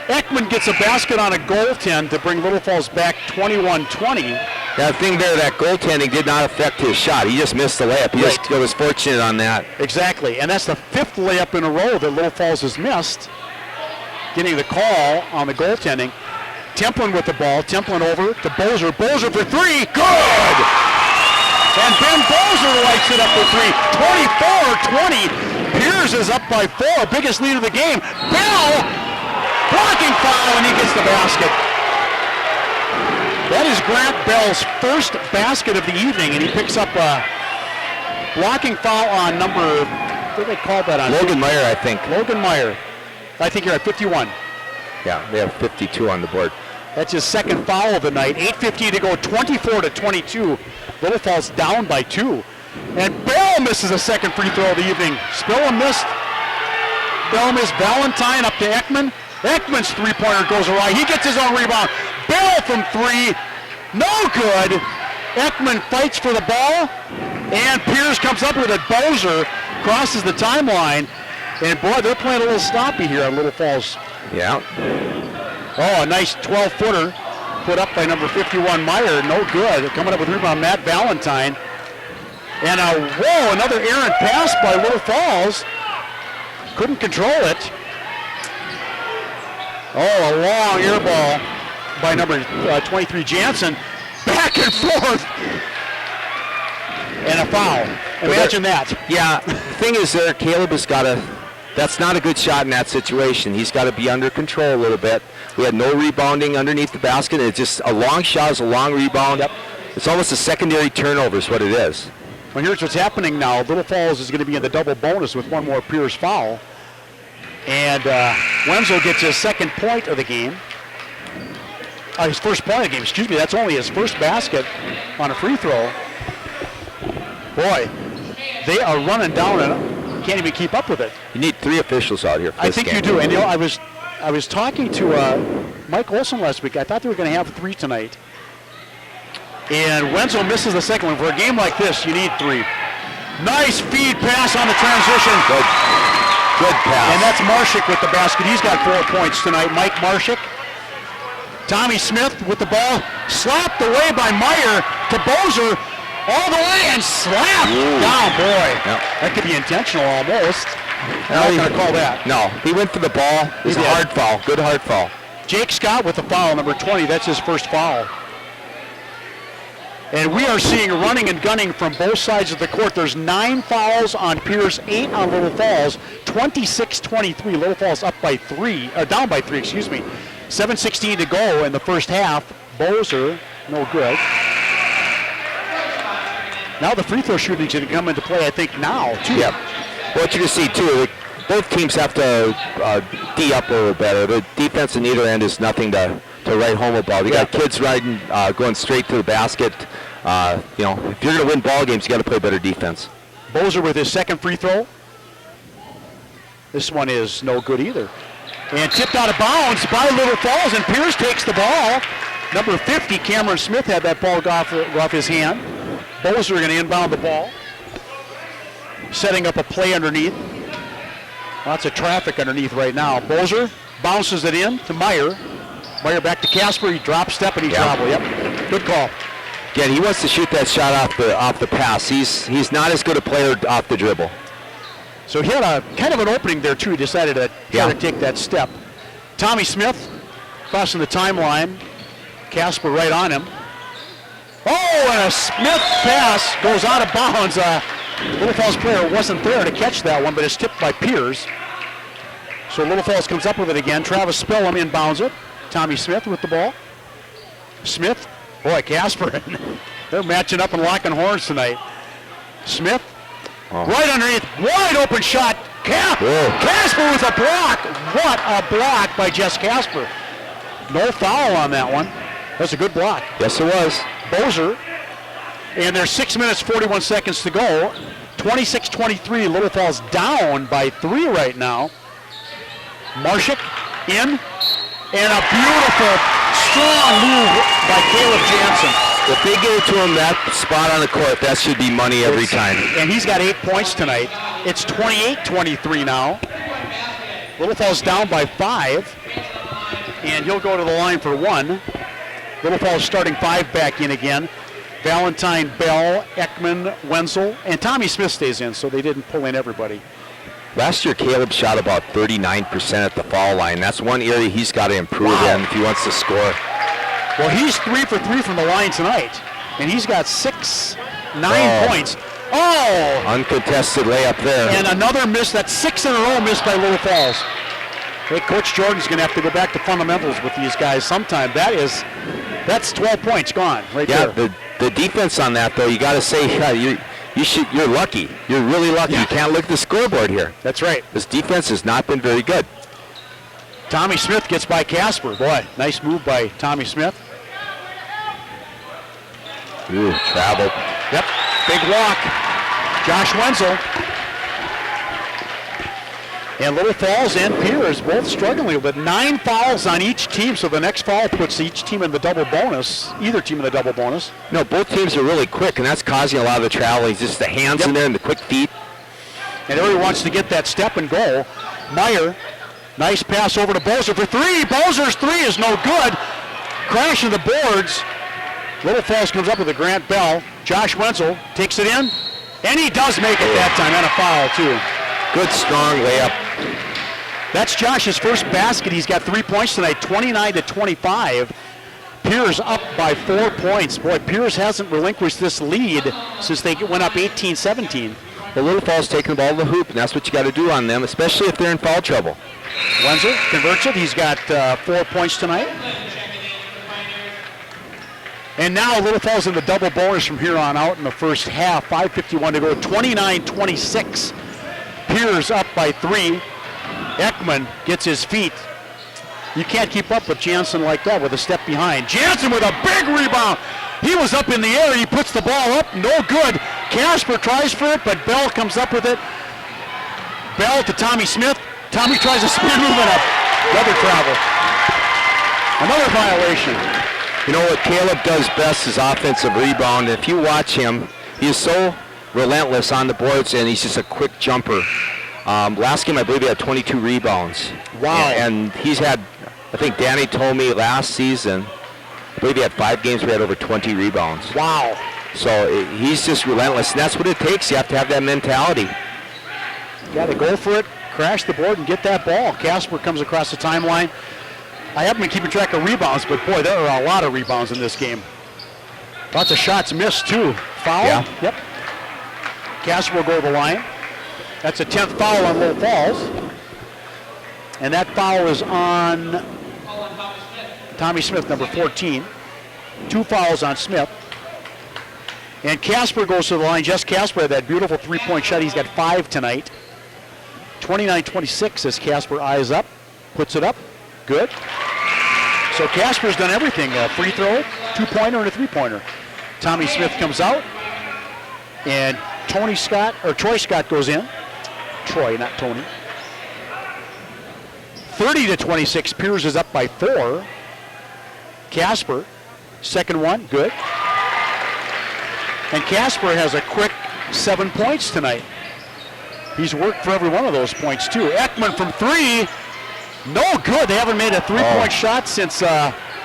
Ekman gets a basket on a goaltend to bring Little Falls back 21-20. That thing there, that goaltending did not affect his shot. He just missed the layup. He just was fortunate on that. Exactly, and that's the 5th layup in a row that Little Falls has missed. Getting the call on the goaltending. Templin with the ball. Templin over to Bozer. Bozer for 3. Good! And Ben Bozer lights it up for 3. 24-20. Pierz is up by 4, biggest lead of the game. Bell, blocking foul, and he gets the basket. That is Grant Bell's first basket of the evening, and he picks up a blocking foul on number, what do they call that on? Logan Meyer, I think. Logan Meyer. I think you're at 51. Yeah, they have 52 on the board. That's his second foul of the night. 8:15 to go, 24-22. Little Falls down by 2. And Bell misses a second free throw of the evening. Spillum missed. Bell missed. Valentine up to Ekman. Ekman's three-pointer goes awry. He gets his own rebound. Bell from 3. No good. Ekman fights for the ball. And Pierz comes up with it. Bozer crosses the timeline. And boy, they're playing a little sloppy here on Little Falls. Yeah. Oh, a nice 12-footer put up by number 51, Meyer. No good. Coming up with rebound, Matt Valentine. And another errant pass by Little Falls. Couldn't control it. Oh, a long air ball by number 23, Jansen. Back and forth. And a foul. Imagine that. Yeah, the thing is there, Caleb has got to, that's not a good shot in that situation. He's got to be under control a little bit. We had no rebounding underneath the basket. It's just a long shot is a long rebound. Yep. It's almost a secondary turnover is what it is. Well, here's what's happening now. Little Falls is going to be in the double bonus with one more Pierz foul. And Wenzel gets his second point of the game. His first point of the game, excuse me. That's only his first basket on a free throw. Boy, they are running down and can't even keep up with it. You need 3 officials out here for I this think game. you do. And you know, I was talking to Mike Olson last week. I thought they were going to have 3 tonight. And Wenzel misses the second one. For a game like this, you need 3. Nice feed pass on the transition. Good pass. And that's Marshik with the basket. He's got 4 points tonight. Mike Marshik. Tommy Smith with the ball. Slapped away by Meyer to Bozer. All the way and slapped down, boy. Yep. That could be intentional almost. I'm not going to call that. No, he went for the ball. It was a hard foul. Good hard foul. Jake Scott with the foul, number 20. That's his first foul. And we are seeing running and gunning from both sides of the court. There's 9 fouls on Pierz, 8 on Little Falls, 26-23. Little Falls up by 3, down by 3, excuse me. 7:16 to go in the first half. Bozer, no good. Now the free throw shooting should come into play, I think, now, too. Yeah. What you can see, too, both teams have to D up a little better. The defense on either end is nothing to write home about. You got kids riding, going straight to the basket. If you're going to win ball games, you got to play better defense. Bozer with his second free throw. This one is no good either. And tipped out of bounds by Little Falls, and Pierz takes the ball. Number 50, Cameron Smith, had that ball go off his hand. Bozer going to inbound the ball. Setting up a play underneath. Lots of traffic underneath right now. Bozer bounces it in to Meyer. Meyer back to Casper. He drop step and he travel. Yep. Good call. Again, he wants to shoot that shot off the pass. He's not as good a player off the dribble. So he had a kind of an opening there too. He decided to try to take that step. Tommy Smith crossing the timeline. Casper right on him. Oh, and a Smith pass goes out of bounds. Little Falls player wasn't there to catch that one, but it's tipped by Pierz. So Little Falls comes up with it again. Travis Spillum inbounds it. Tommy Smith with the ball. Smith, boy, Casper, they're matching up and locking horns tonight. Smith, right underneath, wide open shot. Casper with a block. What a block by Jess Casper. No foul on that one. That's a good block. Yes, it was. Bozer, and there's 6 minutes, 41 seconds to go. 26-23, Little Falls down by 3 right now. Marshik in, and a beautiful, strong move by Caleb Jansen. If they get it to him that spot on the court, that should be money every time. And he's got 8 points tonight. It's 28-23 now. Little Falls down by 5, and he'll go to the line for 1. Little Falls starting 5 back in again. Valentine, Bell, Ekman, Wenzel, and Tommy Smith stays in, so they didn't pull in everybody. Last year, Caleb shot about 39% at the foul line. That's one area he's got to improve in if he wants to score. Well, he's 3 for 3 from the line tonight, and he's got 9 points. Oh! Uncontested layup there. And another miss. That's 6 in a row missed by Little Falls. Hey, Coach Jordan's going to have to go back to fundamentals with these guys sometime. That's 12 points gone right there. Yeah, the defense on that, though, you got to say, you're lucky. You're really lucky. Yeah. You can't look at the scoreboard here. That's right. This defense has not been very good. Tommy Smith gets by Casper. Boy, nice move by Tommy Smith. Ooh, traveled. Yep, big walk. Josh Wenzel. And Little Falls and Pierz both struggling with 9 fouls on each team, so the next foul puts each team in the double bonus, either team in the double bonus. No, both teams are really quick, and that's causing a lot of the traveling. Just the hands in there and the quick feet. And everybody wants to get that step and goal. Meyer, nice pass over to Bozer for 3. Bozer's 3 is no good. Crashing the boards. Little Falls comes up with a Grant Bell. Josh Wenzel takes it in, and he does make it that time, and a foul too. Good, strong layup. That's Josh's first basket. He's got 3 points tonight, 29-25. Pierz up by 4 points. Boy, Pierz hasn't relinquished this lead since they went up 18-17. The Little Falls taking the ball to the hoop, and that's what you got to do on them, especially if they're in foul trouble. Wenzel converts it. He's got 4 points tonight. And now Little Falls in the double bonus from here on out in the first half. 5:51 to go, 29-26. Pierz up by 3. Ekman gets his feet. You can't keep up with Jansen like that with a step behind. Jansen with a big rebound. He was up in the air. He puts the ball up. No good. Casper tries for it, but Bell comes up with it. Bell to Tommy Smith. Tommy tries a spin move and another travel. Another violation. You know what Caleb does best is offensive rebound. If you watch him, he is so relentless on the boards, and he's just a quick jumper. Last game, I believe he had 22 rebounds. Wow. And he's had, I think Danny told me last season, I believe he had 5 games where he had over 20 rebounds. Wow. So he's just relentless, and that's what it takes. You have to have that mentality. You got to go for it, crash the board, and get that ball. Casper comes across the timeline. I haven't been keeping track of rebounds, but boy, there are a lot of rebounds in this game. Lots of shots missed, too. Foul? Yeah. Yep. Casper will go to the line. That's a 10th foul on Little Falls. And that foul is on Tommy Smith, number 14. 2 fouls on Smith. And Casper goes to the line. Just Casper had that beautiful 3-point shot. He's got 5 tonight. 29-26 as Casper eyes up, puts it up. Good. So Casper's done everything. A free throw, 2-pointer, and a 3-pointer. Tommy Smith comes out. And Troy Scott goes in. Troy, not Tony. 30-26. Pierz is up by 4. Casper, second one, good. And Casper has a quick 7 points tonight. He's worked for every one of those points, too. Ekman from 3. No good. They haven't made a 3-point shot since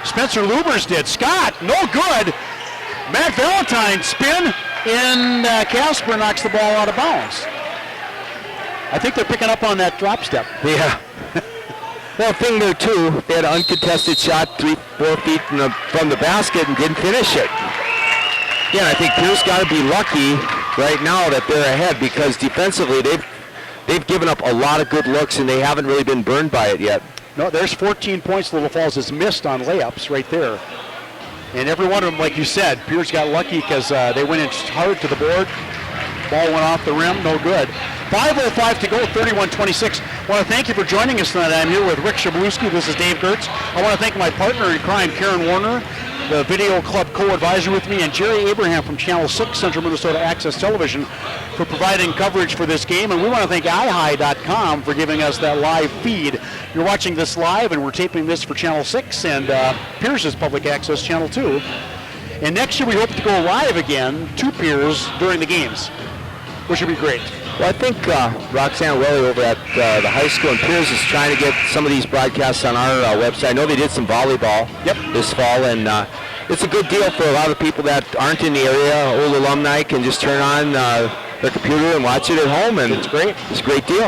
Spencer Lubers did. Scott, no good. Matt Valentine spin, and Casper knocks the ball out of bounds. I think they're picking up on that drop step. Yeah. Well, thing there, too, they had an uncontested shot 3-4 feet from the basket and didn't finish it. Yeah, I think Pierz got to be lucky right now that they're ahead, because defensively they've given up a lot of good looks, and they haven't really been burned by it yet. No, there's 14 points Little Falls has missed on layups right there. And every one of them, like you said, Pierz got lucky because they went in hard to the board. Ball went off the rim, no good. 5:05 to go, 31-26. I want to thank you for joining us tonight. I'm here with Rick Shablewski. This is Dave Gertz. I want to thank my partner in crime, Karen Warner, the Video Club co-advisor with me, and Jerry Abraham from Channel 6 Central Minnesota Access Television for providing coverage for this game. And we want to thank iHigh.com for giving us that live feed. You're watching this live, and we're taping this for Channel 6 and Pierz's Public Access Channel 2. And next year we hope to go live again to Pierz during the games, which would be great. Well, I think Roxanne Welly over at the high school in Pierz is trying to get some of these broadcasts on our website. I know they did some volleyball this fall, and it's a good deal for a lot of people that aren't in the area. Old alumni can just turn on their computer and watch it at home, and it's great. It's a great deal.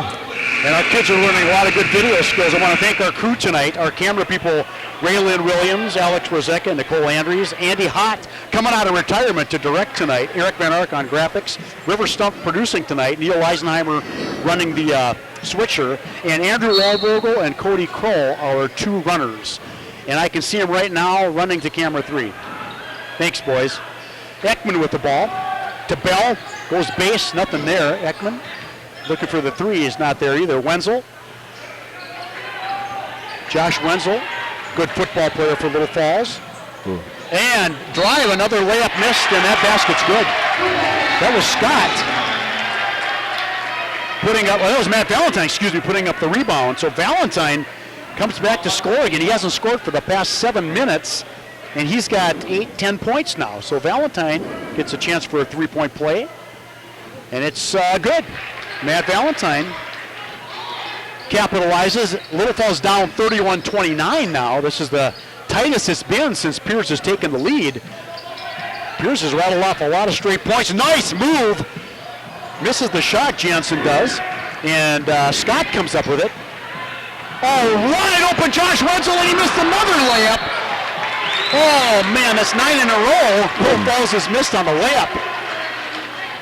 And our kids are learning a lot of good video skills. I want to thank our crew tonight, our camera people, Raylyn Williams, Alex Rosecca, Nicole Andrews, Andy Hott coming out of retirement to direct tonight. Eric Van Ark on graphics. River Stump producing tonight. Neil Eisenheimer running the switcher. And Andrew Wahlvogel and Cody Kroll are our 2 runners. And I can see him right now running to camera 3. Thanks, boys. Ekman with the ball. To Bell. Goes base. Nothing there. Ekman looking for the 3. Is not there either. Wenzel. Josh Wenzel. Good football player for Little Falls. Ooh. And drive, another layup missed, and that basket's good. That was Scott putting up, that was Matt Valentine, putting up the rebound. So Valentine comes back to scoring, and he hasn't scored for the past 7 minutes, and he's got 8-10 points now. So Valentine gets a chance for a 3-point play, and it's good. Matt Valentine capitalizes. Little Falls down 31-29 now. This is the tightest it's been since Pierz has taken the lead. Pierz has rattled off a lot of straight points. Nice move. Misses the shot, Jansen does. And Scott comes up with it. Oh, wide open Josh Wenzel, and he missed another layup. Oh, man, that's 9 in a row. Little Falls has missed on the layup.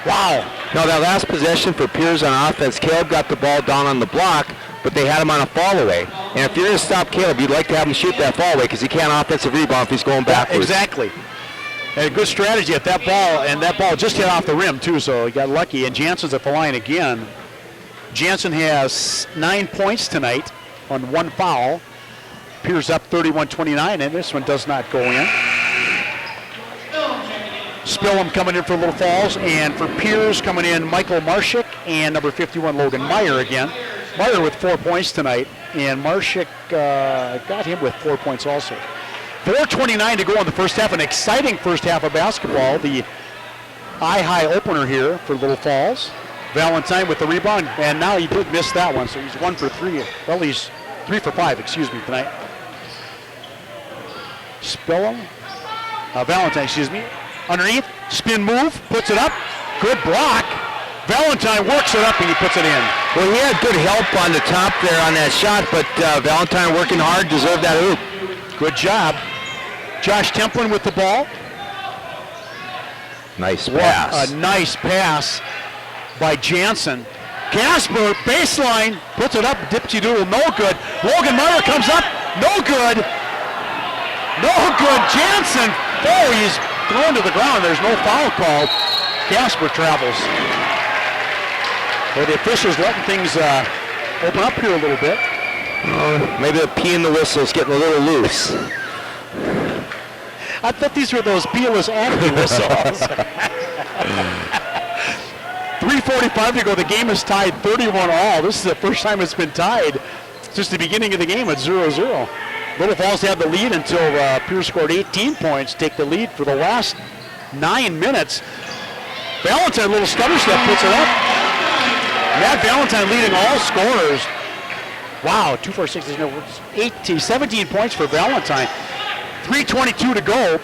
Wow. Now, that last possession for Pierz on offense, Caleb got the ball down on the block, but they had him on a fall away. And if you're going to stop Caleb, you'd like to have him shoot that fall away because he can't offensive rebound if he's going backwards. Exactly. Had a good strategy at that ball, and that ball just hit off the rim, too, so he got lucky. And Jansen's at the line again. Jansen has 9 points tonight on 1 foul. Pierz up 31-29, and this one does not go in. Spillum coming in for Little Falls, and for Pierz coming in Michael Marshik and number 51 Logan Meyer again. Meyer with 4 points tonight, and Marshik got him with 4 points also. 4:29 to go in the first half, an exciting first half of basketball. The eye-high opener here for Little Falls. Valentine with the rebound, and now he did miss that one, so he's 1 for 3. Well, he's 3 for 5, tonight. Spillum, Valentine, underneath, spin move, puts it up, good block. Valentine works it up and he puts it in. Well, he had good help on the top there on that shot, but Valentine working hard, deserved that hoop. Good job. Josh Templin with the ball. Nice pass. What a nice pass by Jansen. Casper, baseline, puts it up, dipsy-doodle, no good. Logan Meyer comes up, no good. No good, Jansen. Oh, he's thrown to the ground. There's no foul called. Casper travels. Well, the officials letting things open up here a little bit. Maybe the pee in the whistle is getting a little loose. I thought these were those peerless anti-whistles. 3:45 to go. The game is tied 31-all. This is the first time it's been tied since the beginning of the game at 0-0. Little Falls had the lead until Pierz scored 18 points, take the lead for the last 9 minutes. Valentine, a little stutter step, puts it up. Matt Valentine leading all scorers. Wow, 2, 4, 6, 18, 17 points for Valentine. 3:22 to go.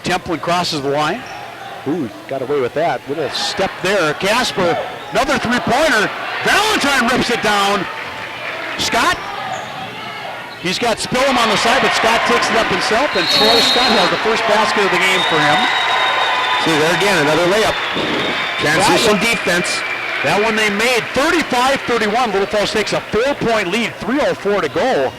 Templin crosses the line. Ooh, got away with that. Little step there. Casper, another three-pointer. Valentine rips it down. Scott, he's got Spillum on the side, but Scott takes it up himself, and Troy Scott has the first basket of the game for him. See there again, another layup. Transition defense. That one they made. 35-31. Little Falls takes a 4-point lead. 3:04 to go.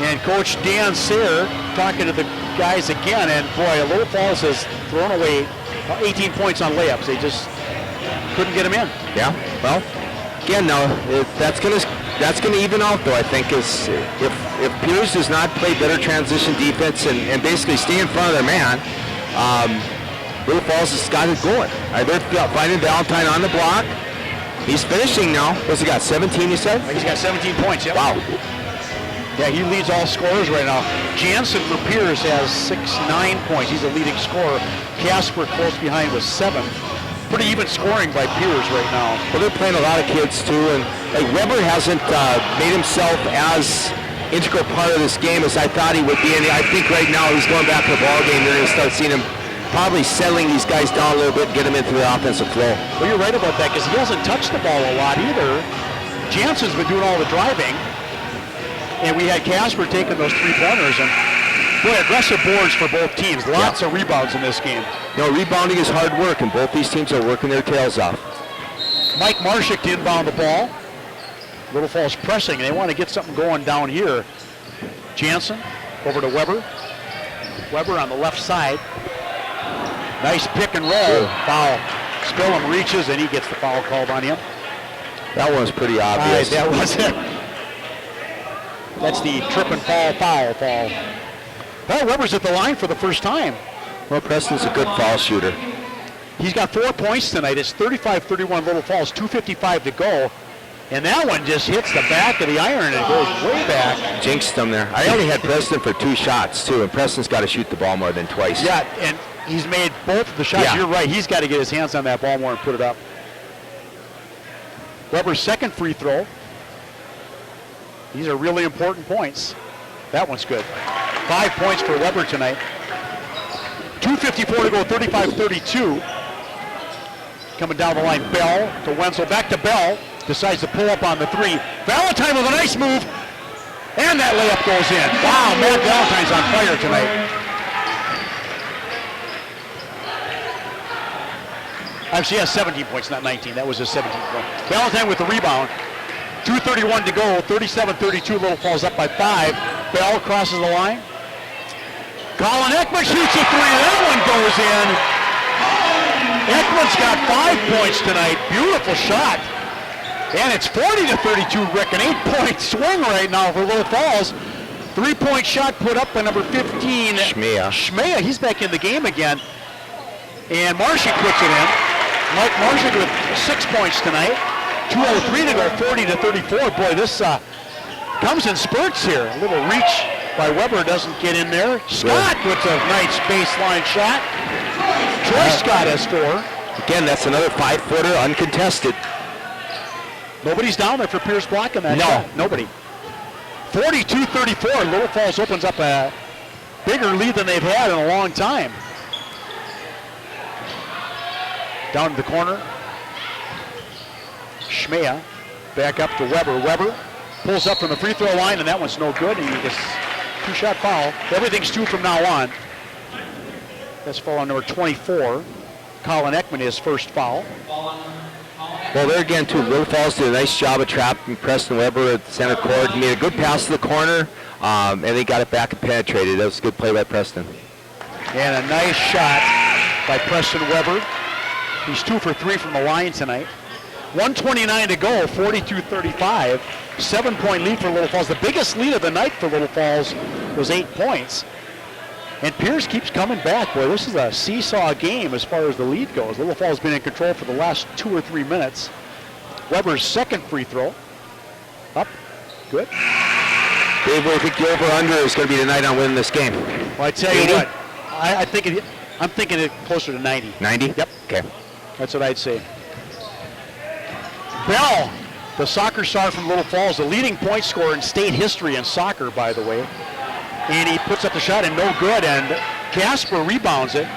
And Coach Dan Sayre talking to the guys again, and boy, Little Falls has thrown away 18 points on layups. They just couldn't get them in. Yeah, well, again, now that's gonna even out though. I think is if Pierz does not play better transition defense and basically stay in front of their man, Little Falls has got it going. They're finding Valentine on the block. He's finishing now. What's he got? 17, you said? He's got 17 points. Yep. Wow. Yeah, he leads all scorers right now. Jansen for Pierz has 9 points. He's a leading scorer. Casper close behind with 7. Pretty even scoring by Pierz right now. Well, they're playing a lot of kids too, and like Weber hasn't made himself as integral part of this game as I thought he would be. And I think right now he's going back to the ball game. They're going to start seeing him probably settling these guys down a little bit and get them into the offensive flow. Well, you're right about that because he hasn't touched the ball a lot either. Jansen's been doing all the driving, and we had Casper taking those 3-pointers, and boy, aggressive boards for both teams. Lots of rebounds in this game. Rebounding is hard work, and both these teams are working their tails off. Mike Marshak to inbound the ball. Little Falls pressing, and they want to get something going down here. Jansen over to Weber. Weber on the left side. Nice pick and roll. Foul. Spillum reaches, and he gets the foul called on him. That one was pretty obvious. That was it. That's the trip and foul. Well, Weber's at the line for the first time. Well, Preston's a good foul shooter. He's got 4 points tonight. It's 35-31 Little Falls, 2:55 to go. And that one just hits the back of the iron and it goes way back. Jinxed him there. I only had Preston for 2 shots, too, and Preston's got to shoot the ball more than twice. Yeah, and he's made both of the shots. Yeah. You're right. He's got to get his hands on that ball more and put it up. Weber's second free throw. These are really important points. That one's good. 5 points for Weber tonight. 2:54 to go, 35-32. Coming down the line, Bell to Wenzel. Back to Bell. Decides to pull up on the 3. Valentine with a nice move. And that layup goes in. Wow, Matt Valentine's on fire tonight. Actually, he has 17 points, not 19. That was his 17th point. Valentine with the rebound. 2:31 to go, 37-32. Little Falls up by 5. Bell crosses the line. Colin Ekman shoots a 3. That one goes in. Ekman's got 5 points tonight. Beautiful shot. And it's 40-32, Rick. An 8-point swing right now for Little Falls. 3-point shot put up by number 15. Schmea. He's back in the game again. And Marshak puts it in. Mike Marshak with 6 points tonight. 2:03 to go, 40-34. Boy, this comes in spurts here. A little reach by Weber doesn't get in there. Scott puts a nice baseline shot. Troy Scott has 4. Again, that's another 5-footer, uncontested. Nobody's down there for Pierz blocking that shot. Nobody. 42-34. Little Falls opens up a bigger lead than they've had in a long time. Down to the corner. Schmea back up to Weber. Weber pulls up from the free throw line, and that one's no good. And he gets 2-shot foul. Everything's 2 from now on. That's foul on number 24. Colin Ekman, his first foul. Well, there again, too, Little Falls did a nice job of trapping Preston Weber at center court. He made a good pass to the corner, and they got it back and penetrated. That was a good play by Preston. And a nice shot by Preston Weber. He's 2 for 3 from the line tonight. 1:29 to go, 42-35. 7-point lead for Little Falls. The biggest lead of the night for Little Falls was 8 points. And Pierz keeps coming back. Boy, this is a seesaw game as far as the lead goes. Little Falls been in control for the last 2 or 3 minutes. Weber's second free throw. Up. Good. Dave, I think the over-under is going to be tonight on winning this game. Well, I tell 80? you what, I'm thinking it closer to 90. 90? Yep. Okay. That's what I'd say. Bell, the soccer star from Little Falls, the leading point scorer in state history in soccer, by the way. And he puts up the shot and no good, and Casper rebounds it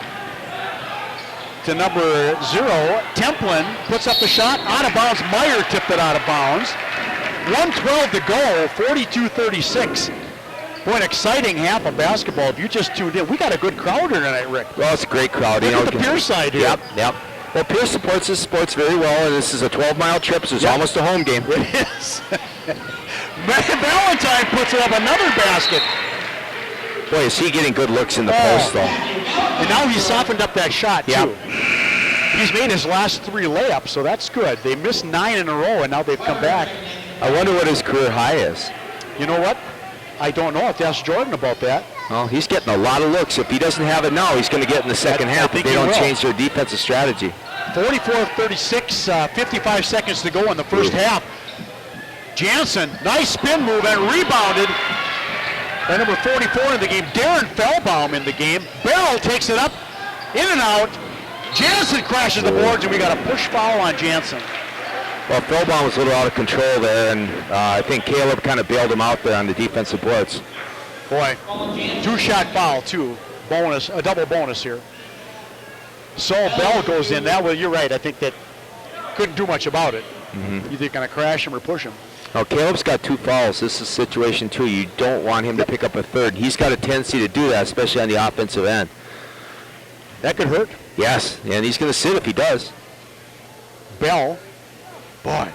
to number 0. Templin puts up the shot, out of bounds. Meyer tipped it out of bounds. 1:12 to go, 42-36. Boy, an exciting half of basketball. If you just tuned in, we got a good crowd here tonight, Rick. Well, it's a great crowd. Look at the Pierz side here. Yep. Well, Pierz supports this sports very well, and this is a 12-mile trip, so it's almost a home game. It is. Valentine puts up another basket. Boy, is he getting good looks in the post, though. And now he's softened up that shot, too. He's made his last 3 layups, so that's good. They missed 9 in a row, and now they've come back. I wonder what his career high is. You know what? I don't know. I have to ask Jordan about that. Well, he's getting a lot of looks. If he doesn't have it now, he's going to get in the second half if they don't change their defensive strategy. 44-36, 55 seconds to go in the first half. Jansen, nice spin move and rebounded by number 44 in the game. Darren Feldbaum in the game. Bell takes it up, in and out. Jansen crashes the boards, and we got a push foul on Jansen. Well, Feldbaum was a little out of control there, and I think Caleb kind of bailed him out there on the defensive boards. Boy, 2-shot foul, too. Bonus, a double bonus here. So Bell goes in. That way, you're right. I think that couldn't do much about it. Either going to crash him or push him. Now, Caleb's got 2 fouls. This is a situation, too. You don't want him to pick up a third. He's got a tendency to do that, especially on the offensive end. That could hurt. Yes, and he's going to sit if he does. Bell. Boy,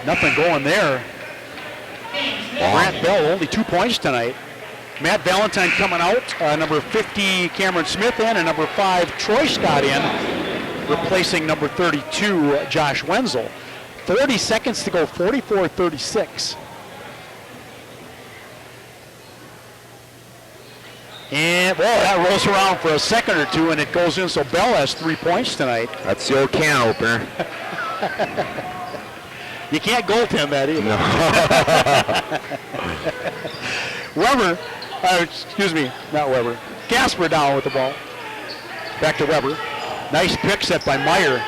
nothing going there. Grant Bell, only 2 points tonight. Matt Valentine coming out. Number 50, Cameron Smith in, and number 5, Troy Scott in, replacing number 32, Josh Wenzel. 40 seconds to go, 44-36. And, well, that rolls around for a second or two, and it goes in, so Bell has 3 points tonight. That's the old can opener. You can't goaltend that either. No. Weber, excuse me, not Weber. Casper down with the ball. Back to Weber. Nice pick set by Meyer.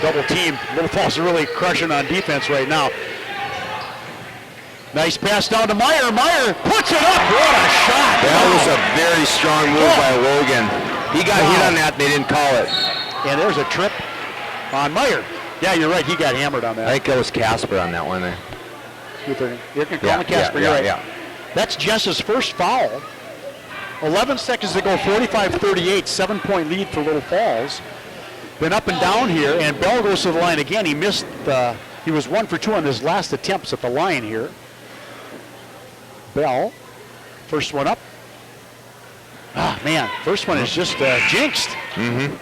Double team. Little Falls are really crushing on defense right now. Nice pass down to Meyer. Meyer puts it up. What a shot. That was a very strong move by Logan. He got hit on that and they didn't call it. And there's a trip on Meyer. Yeah, you're right. He got hammered on that. I think that was Casper on that one there. You're calling Casper. You're right. Yeah. That's Jess's first foul. 11 seconds to go, 45-38, 7-point lead for Little Falls. Been up and down here, and Bell goes to the line again. He missed, he was 1 for 2 on his last attempts at the line here. Bell, first one up. Ah, man, first one is just jinxed. Mm-hmm.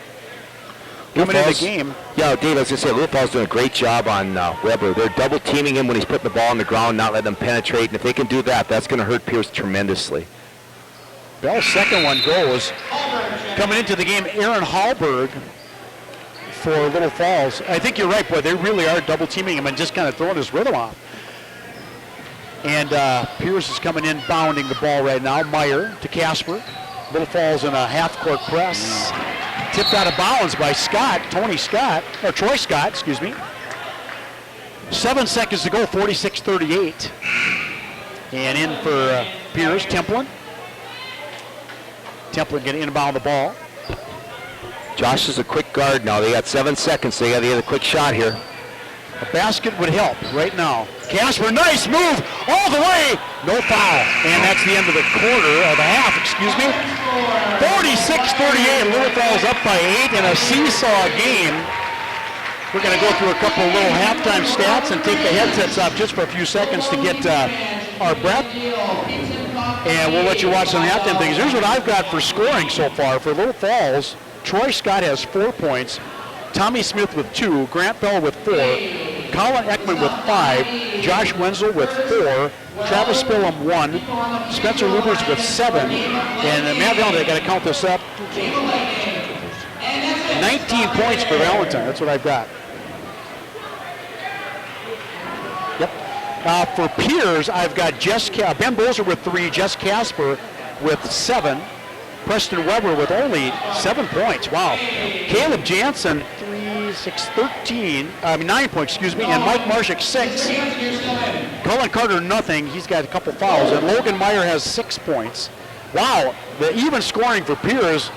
Coming in the game. Yeah, Dave, I was going to say, Little Falls doing a great job on Weber. They're double teaming him when he's putting the ball on the ground, not letting him penetrate. And if they can do that, that's going to hurt Pierz tremendously. Bell's second one goes. Coming into the game, Aaron Hallberg for Little Falls. I think you're right, boy. They really are double teaming him and just kind of throwing his rhythm off. And Pierz is coming in, bounding the ball right now. Meyer to Casper. Little Falls in a half-court press. Tipped out of bounds by Troy Scott, excuse me. 7 seconds to go, 46-38. And in for Pierz, Templin. Templin going to inbound the ball. Josh is a quick guard now. They got 7 seconds. They got to get a quick shot here. A basket would help right now. Casper, nice move all the way. No foul. And that's the end of the quarter, or the half, excuse me. 46-38. Little Falls up by 8 in a seesaw game. We're going to go through a couple of little halftime stats and take the headsets off just for a few seconds to get our breath. And we'll let you watch some halftime things. Here's what I've got for scoring so far. For Little Falls, Troy Scott has 4 points. Tommy Smith with 2, Grant Bell with 4, Colin Ekman with 5, Josh Wenzel with 4, Travis Spillum 1, Spencer Lubers with 7, and Matt Valentine, I got to count this up, 19 points for Valentine. That's what I've got. Yep. For Pierz, I've got Ben Bozer with 3, Jess Casper with 7, Preston Weber with only 7 points. Wow. Caleb Jansen, 9 points, excuse me, and Mike Marshak, 6. Cullen Carter, nothing. He's got a couple fouls. And Logan Meyer has 6 points. Wow. The even scoring for Pierz.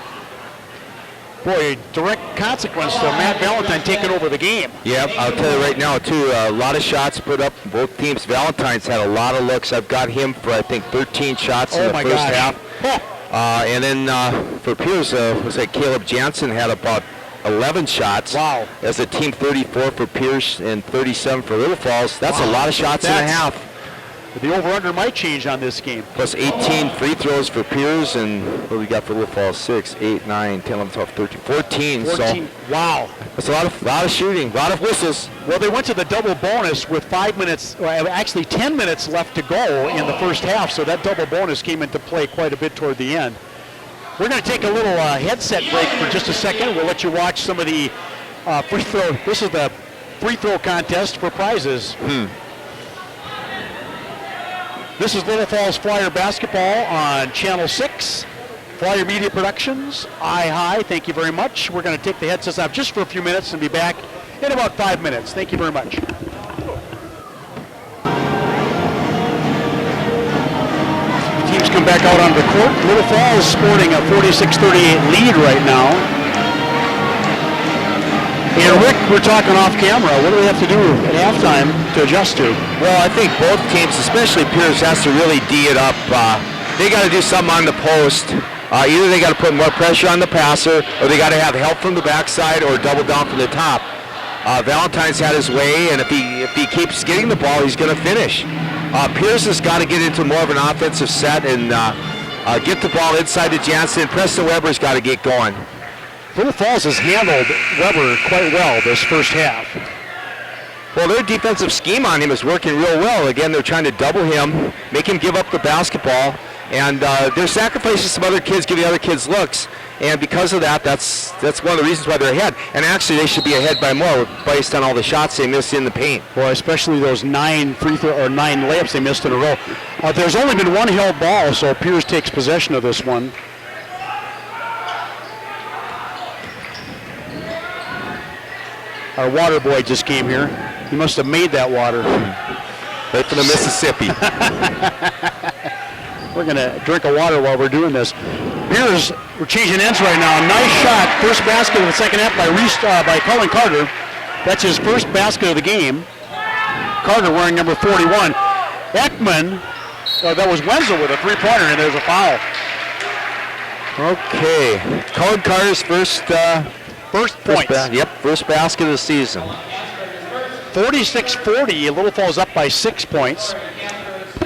Boy, direct consequence to Matt Valentine taking over the game. Yep, I'll tell you right now, too, a lot of shots put up both teams. Valentine's had a lot of looks. I've got him for, I think, 13 shots in the first half. And then for Pierz, was like Caleb Jansen had about 11 shots. Wow. As a team, 34 for Pierz and 37 for Little Falls. That's a lot of shots and a half. The over-under might change on this game. Plus 18 free throws for Pierz, and what do we got for Little Falls? 6, 8, 9, 10, 11, 12, 13, 14. 14. So wow. That's a lot of shooting, a lot of whistles. Well, they went to the double bonus with 5 minutes, actually 10 minutes left to go in the first half, so that double bonus came into play quite a bit toward the end. We're going to take a little headset break for just a second. We'll let you watch some of the free throw. This is the free throw contest for prizes. This is Little Falls Flyer basketball on Channel 6. Flyer Media Productions, High. Thank you very much. We're going to take the headsets off just for a few minutes and be back in about 5 minutes. Thank you very much. Teams come back out onto the court. Little Falls sporting a 46-38 lead right now. And Rick, we're talking off camera. What do we have to do at halftime to adjust to? Well, I think both teams, especially Pierz, has to really D it up. They got to do something on the post. Either they got to put more pressure on the passer, or they got to have help from the backside, or double down from the top. Valentine's had his way, and if he keeps getting the ball, he's going to finish. Pierz has got to get into more of an offensive set and get the ball inside to Jansen. Preston Weber's got to get going. Little Falls has handled Weber quite well this first half. Well, their defensive scheme on him is working real well. Again, they're trying to double him, make him give up the basketball, and they're sacrificing some other kids, giving other kids looks. And because of that, that's one of the reasons why they're ahead. And actually, they should be ahead by more based on all the shots they missed in the paint. Well, especially those 9 layups they missed in a row. There's only been one held ball, so Pierz takes possession of this one. Our water boy just came here. He must have made that water. Right from the Mississippi. We're going to drink a water while we're doing this. Pierz, we're changing ends right now. Nice shot. First basket of the second half by Colin Carter. That's his first basket of the game. Carter wearing number 41. Ekman, that was Wenzel with a three-pointer, and there's a foul. Okay. Colin Carter's first points. First basket of the season. 46-40. Little Falls up by 6 points.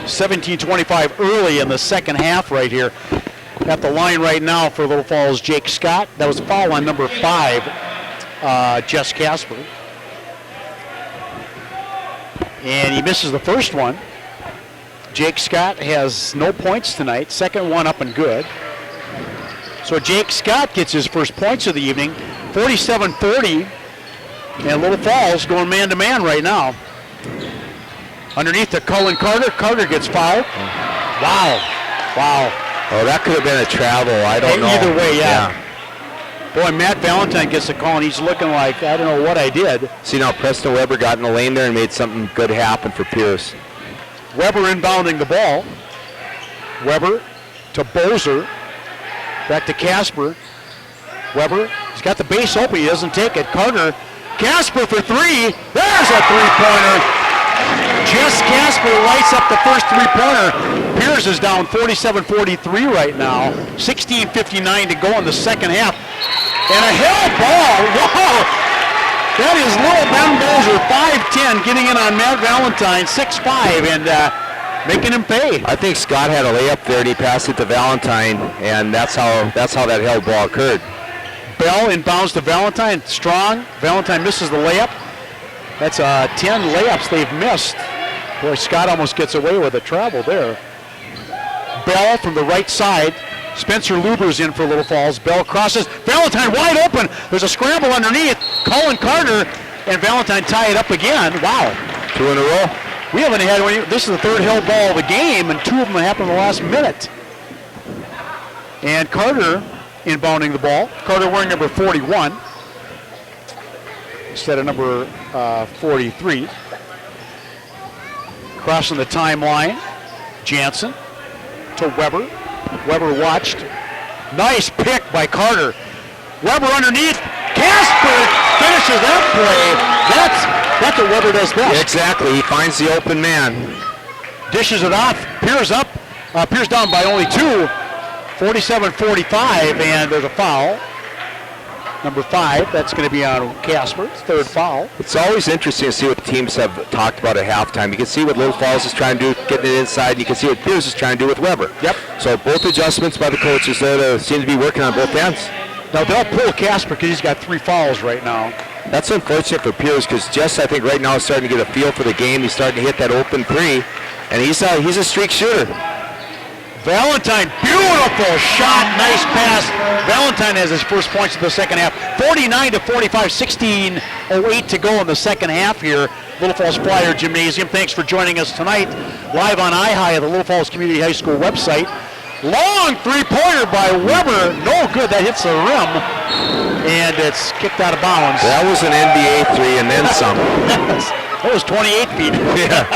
17-25 early in the second half right here. At the line right now for Little Falls, Jake Scott. That was a foul on number 5, Jess Casper. And he misses the first one. Jake Scott has no points tonight. Second one up and good. So Jake Scott gets his first points of the evening. 47-40. And Little Falls going man-to-man right now. Underneath to Colin Carter. Carter gets fouled. Wow. Oh, that could have been a travel. I don't know. Either way, yeah. Boy, Matt Valentine gets the call, and he's looking like, I don't know what I did. See now, Preston Weber got in the lane there and made something good happen for Pierz. Weber inbounding the ball. Weber to Bozer. Back to Casper. Weber, he's got the base open. He doesn't take it. Carter. Casper for three. There's a three-pointer. Jess Casper lights up the first three-pointer. Pierz is down 47-43 right now. 16:59 to go in the second half. And a held ball. Whoa! That is little Ben Bozer, 5'10", getting in on Matt Valentine, 6'5", and making him pay. I think Scott had a layup there, and he passed it to Valentine, and that's how that held ball occurred. Bell inbounds to Valentine, strong. Valentine misses the layup. That's 10 layups they've missed. Boy, Scott almost gets away with a travel there. Bell from the right side. Spencer Luber's in for Little Falls. Bell crosses. Valentine wide open. There's a scramble underneath. Colin Carter and Valentine tie it up again. Wow. 2 in a row. We haven't had one. This is the third held ball of the game, and 2 of them happened in the last minute. And Carter inbounding the ball. Carter wearing number 41 instead of number 43. Crossing the timeline. Jansen to Weber. Weber watched. Nice pick by Carter. Weber underneath. Casper finishes that play. That's what Weber does best. Exactly. He finds the open man. Dishes it off. Pierz up. Pierz down by only 2. 47-45, and there's a foul. Number 5, that's going to be on Casper, third foul. It's always interesting to see what the teams have talked about at halftime. You can see what Little Falls is trying to do, getting it inside, and you can see what Pierz is trying to do with Weber. Yep. So both adjustments by the coaches there seem to be working on both ends. Now they'll pull Casper because he's got 3 fouls right now. That's unfortunate for Pierz because Jess, I think, right now is starting to get a feel for the game. He's starting to hit that open 3, and he's a streak shooter. Valentine, beautiful shot, nice pass. Valentine has his first points of the second half. 49-45, 16:08 to go in the second half here. Little Falls Flyer Gymnasium. Thanks for joining us tonight. Live on iHigh at the Little Falls Community High School website. Long three-pointer by Weber. No good, that hits the rim. And it's kicked out of bounds. That was an NBA 3 and then some. That was 28 feet. Yeah.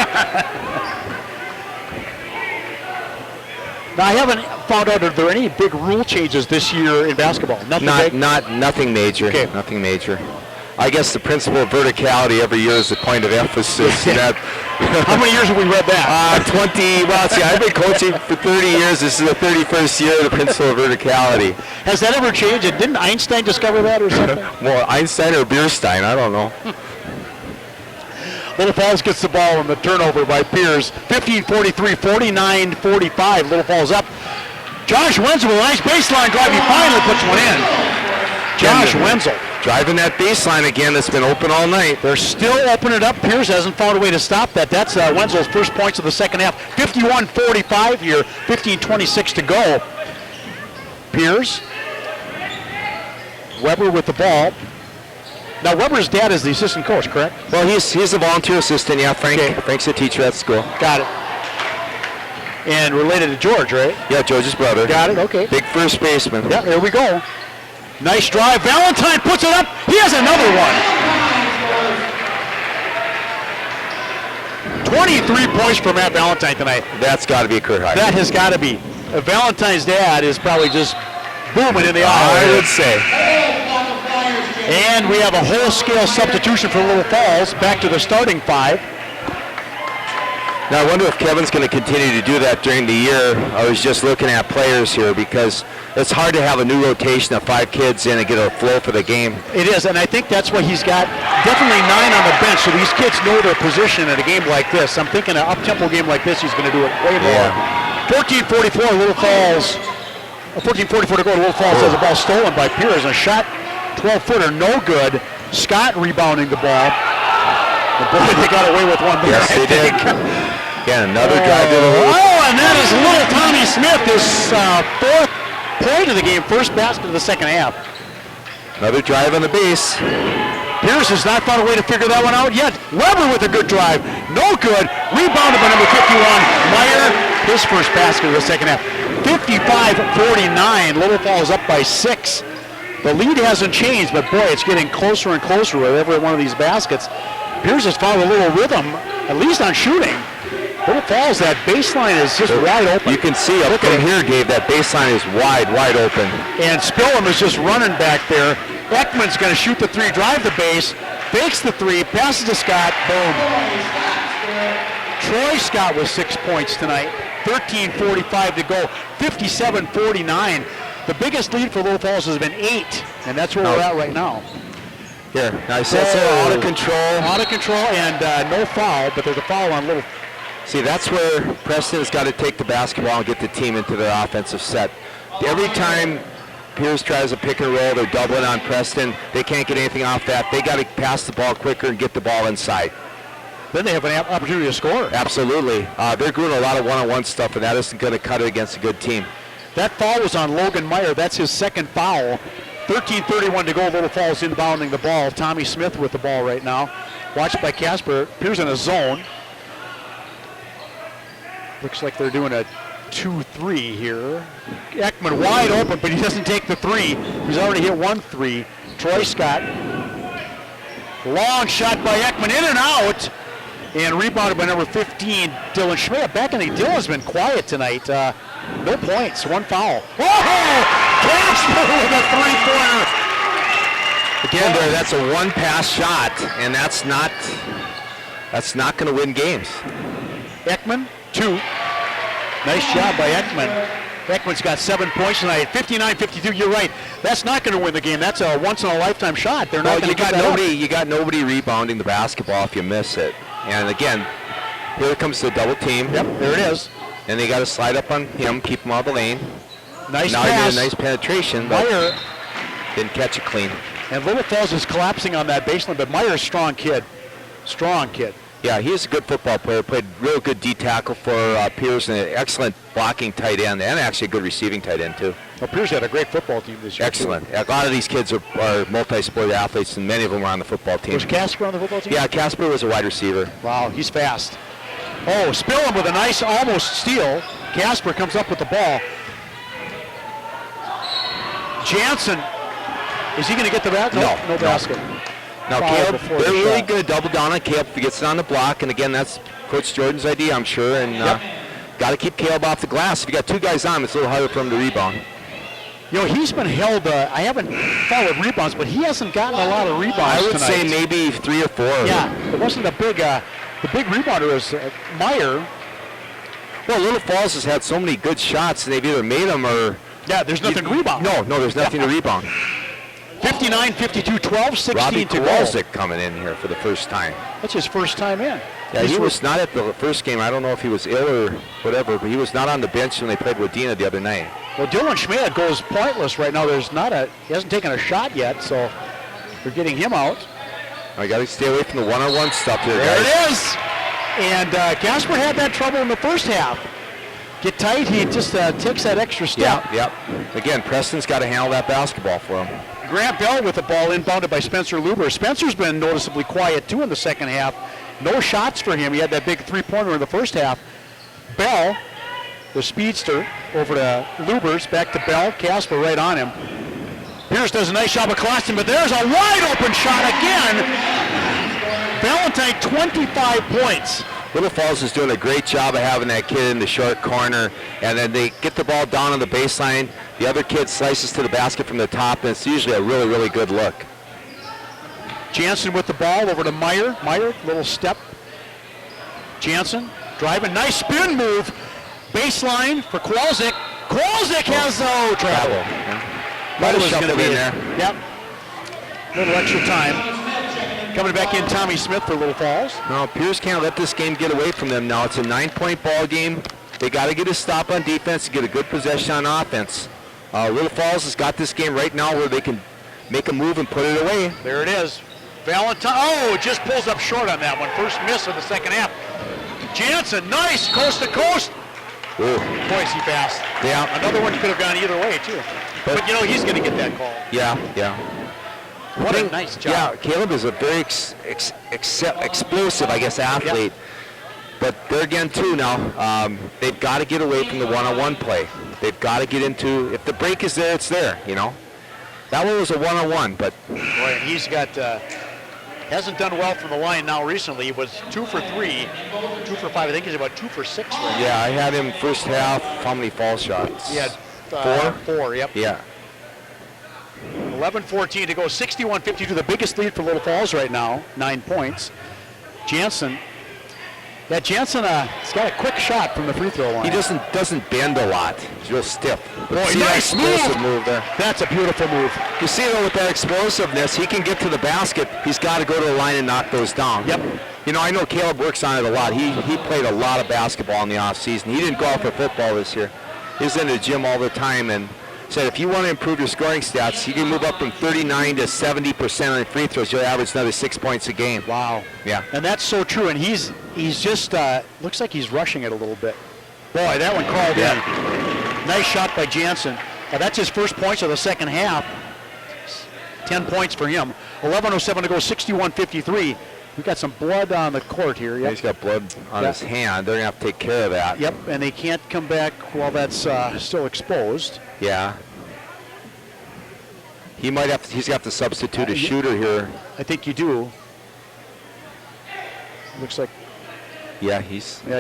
Now, I haven't found out, are there any big rule changes this year in basketball? Nothing big? Nothing major. Okay. Nothing major. I guess the principle of verticality every year is the point of emphasis. That How many years have we read that? 20, well, see, I've been coaching for 30 years. This is the 31st year of the principle of verticality. Has that ever changed? Didn't Einstein discover that or something? Well, Einstein or Bierstein, I don't know. Little Falls gets the ball on the turnover by Pierz. 15-43, 49-45. Little Falls up. Josh Wenzel with a nice baseline drive. He finally puts one in. Josh Wenzel. Driving that baseline again. That's been open all night. They're still opening it up. Pierz hasn't found a way to stop that. That's Wenzel's first points of the second half. 51-45 here. 15-26 to go. Pierz. Weber with the ball. Now, Weber's dad is the assistant coach, correct? Well, he's a volunteer assistant, yeah. Frank's a teacher at school. Got it. And related to George, right? Yeah, George's brother. Got it, okay. Big first baseman. Yeah, here we go. Nice drive. Valentine puts it up. He has another one. 23 points for Matt Valentine tonight. That's got to be a career high. That has got to be. Valentine's dad is probably just booming in the aisle. I would say. And we have a whole-scale substitution for Little Falls. Back to the starting five. Now, I wonder if Kevin's going to continue to do that during the year. I was just looking at players here because it's hard to have a new rotation of 5 kids in and get a flow for the game. It is, and I think that's why he's got definitely 9 on the bench, so these kids know their position in a game like this. I'm thinking an up-tempo game like this, he's going to do it way more. 14-44, Little Falls. 14-44 to go. Little Falls has the ball stolen by Pierz. A shot, 12-footer, no good. Scott rebounding the ball. Boy, they got away with one there. Yes, they did. Again, another drive to the hoop. Oh, and that is little Tommy Smith, his 4th point of the game, first basket of the second half. Another drive on the base. Pierz has not found a way to figure that one out yet. Weber with a good drive. No good. Rebounded by number 51. Meyer, his first basket of the second half. 55-49. Little Falls up by 6. The lead hasn't changed, but boy, it's getting closer and closer with every one of these baskets. Pierz has found a little rhythm, at least on shooting. Little Falls, that baseline is just wide open. You can see up from here, Dave, that baseline is wide open. And Spillum is just running back there. Ekman's going to shoot the 3, drive the base, fakes the 3, passes to Scott, boom. Troy Scott with 6 points tonight. 13:45 to go, 57-49. The biggest lead for Little Falls has been 8, and that's where we're at right now. Here, now he says out of control. Out of control and no foul, but there's a foul on Little. See, that's where Preston has got to take the basketball and get the team into their offensive set. Every time Pierz tries a pick and roll, they're doubling on Preston. They can't get anything off that. They got to pass the ball quicker and get the ball inside. Then they have an opportunity to score. Absolutely. They're doing a lot of one-on-one stuff, and that isn't going to cut it against a good team. That foul was on Logan Meyer. That's his second foul. 13:31 to go. Little Falls inbounding the ball. Tommy Smith with the ball right now. Watched by Casper. Pierz in a zone. Looks like they're doing a 2-3 here. Ekman wide open, but he doesn't take the 3. He's already hit 1 3. Troy Scott. Long shot by Ekman, in and out. And rebounded by number 15, Dylan Schmidt. Back in the Dylan's been quiet tonight. No points, 1 foul. Oh! Casper with a 3-pointer. Again, there, that's a 1-pass shot, and that's not going to win games. Ekman, 2. Nice job by Ekman. Ekman's got 7 points tonight. 59-52. You're right. That's not going to win the game. That's a once-in-a-lifetime shot. They're not going to get that up. You got nobody rebounding the basketball if you miss it. And again, here comes the double team. Yep, there it is. And they got to slide up on him, keep him out of the lane. Nice now pass. He did a nice penetration, but Meyer. Didn't catch it clean. And Little Falls is collapsing on that baseline, but Meyer's a strong kid. Strong kid. Yeah, he's a good football player. Played real good D tackle for Pierz, and an excellent blocking tight end, and actually a good receiving tight end too. Well, Pierz had a great football team this year. Excellent. A lot of these kids are multi-sport athletes, and many of them are on the football team. Was Casper on the football team? Yeah, Casper was a wide receiver. Wow, he's fast. Oh, Spillum with a nice almost steal. Casper comes up with the ball. Jansen, is he going to get the basket? No basket. Now, Caleb, they're really good. Double down on Caleb if he gets it on the block. And again, that's Coach Jordan's idea, I'm sure. And got to keep Caleb off the glass. If you got 2 guys on him, it's a little harder for him to rebound. You know, he's been held, I haven't followed rebounds, but he hasn't gotten a lot of rebounds I would tonight. say maybe 3 or 4. Yeah, it wasn't a big, the big rebounder was Meyer. Well, Little Falls has had so many good shots, and they've either made them or... Yeah, there's nothing to rebound. No, there's nothing to rebound. 59-52, 12-16 Robbie to go. Kowalczyk coming in here for the first time. That's his first time in. Yeah, he was not at the first game. I don't know if he was ill or whatever, but he was not on the bench when they played with Dina the other night. Well, Dylan Schmidt goes pointless right now. He hasn't taken a shot yet, so we're getting him out. I got to stay away from the one-on-one stuff here, There guys. it is. And Casper had that trouble in the first half. Get tight, he just takes that extra step. Yep. Again, Preston's got to handle that basketball for him. Grant Bell with the ball inbounded by Spencer Luber. Spencer's been noticeably quiet too in the second half. No shots for him. He had that big three-pointer in the first half. Bell, the speedster, over to Lubers, back to Bell. Casper right on him. Pierz does a nice job of collapsing, but there's a wide-open shot again. Valentine, 25 points. Little Falls is doing a great job of having that kid in the short corner, and then they get the ball down on the baseline. The other kid slices to the basket from the top, and it's usually a really, really good look. Jansen with the ball over to Meyer. Meyer, little step. Jansen driving, nice spin move. Baseline for Kowalczyk. Kowalczyk has travel. Might have was shuffled gonna be in it. there. Yep. Little extra time. Coming back in, Tommy Smith for Little Falls. No, Pierz can't let this game get away from them now. It's a 9-point ball game. They got to get a stop on defense to get a good possession on offense. Little Falls has got this game right now where they can make a move and put it away. There it is. Valentine, just pulls up short on that one. First miss of the second half. Jansen, nice, coast to coast. Ooh. Boy, is he fast. Yeah. Another one could have gone either way, too. But he's going to get that call. Yeah. What a nice job. Yeah, Caleb is a very explosive, I guess, athlete. Yep. But there again, too, now, they've got to get away from the one-on-one play. They've got to get into, if the break is there, it's there, That one was a one-on-one, but... Boy, and he's got, hasn't done well from the line now recently. He was 2 for 3, 2 for 5. I think he's about 2 for 6 right now. Yeah, I had him first half, how many foul shots? He had 4, yep. Yeah. 11-14 to go, 61-52, the biggest lead for Little Falls right now, 9 points. Jansen. Yeah, Jansen, he's got a quick shot from the free throw line. He doesn't bend a lot. He's real stiff. Boy, see nice that explosive move there. That's a beautiful move. You see, though, with that explosiveness, he can get to the basket. He's got to go to the line and knock those down. Yep. I know Caleb works on it a lot. He played a lot of basketball in the offseason. He didn't go out for football this year. He was in the gym all the time and said if you want to improve your scoring stats, you can move up from 39 to 70% on free throws. You'll average another 6 points a game. Wow. Yeah. And that's so true. And he's just, looks like he's rushing it a little bit. Boy, that one called in. Nice shot by Jansen. That's his first points of the second half. 10 points for him. 11:07 to go, 61-53. We've got some blood on the court here. Yep. He's got blood on his hand. They're going to have to take care of that. Yep, and they can't come back while that's still exposed. Yeah. He's going to have to substitute a shooter here. I think you do. Looks like. Yeah,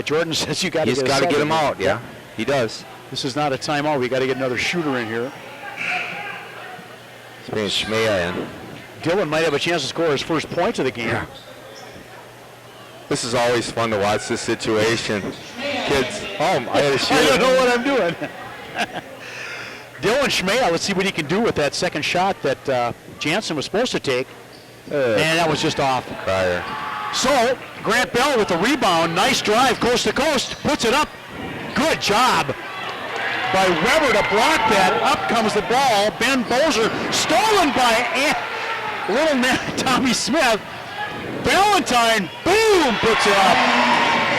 Jordan says you got to get. He's got to get him out. Yeah, he does. This is not a timeout. We got to get another shooter in here. He's bringing Shmea in. Dylan might have a chance to score his first point of the game. Yeah. This is always fun to watch this situation. Kids, I had a shooter. I don't know what I'm doing. Dylan Schmea, let's see what he can do with that second shot that Jansen was supposed to take. And that was just off. Crier. So, Grant Bell with the rebound. Nice drive, coast to coast. Puts it up. Good job by Weber to block that. Up comes the ball. Ben Bozer, stolen by little Tommy Smith. Valentine, boom, puts it up.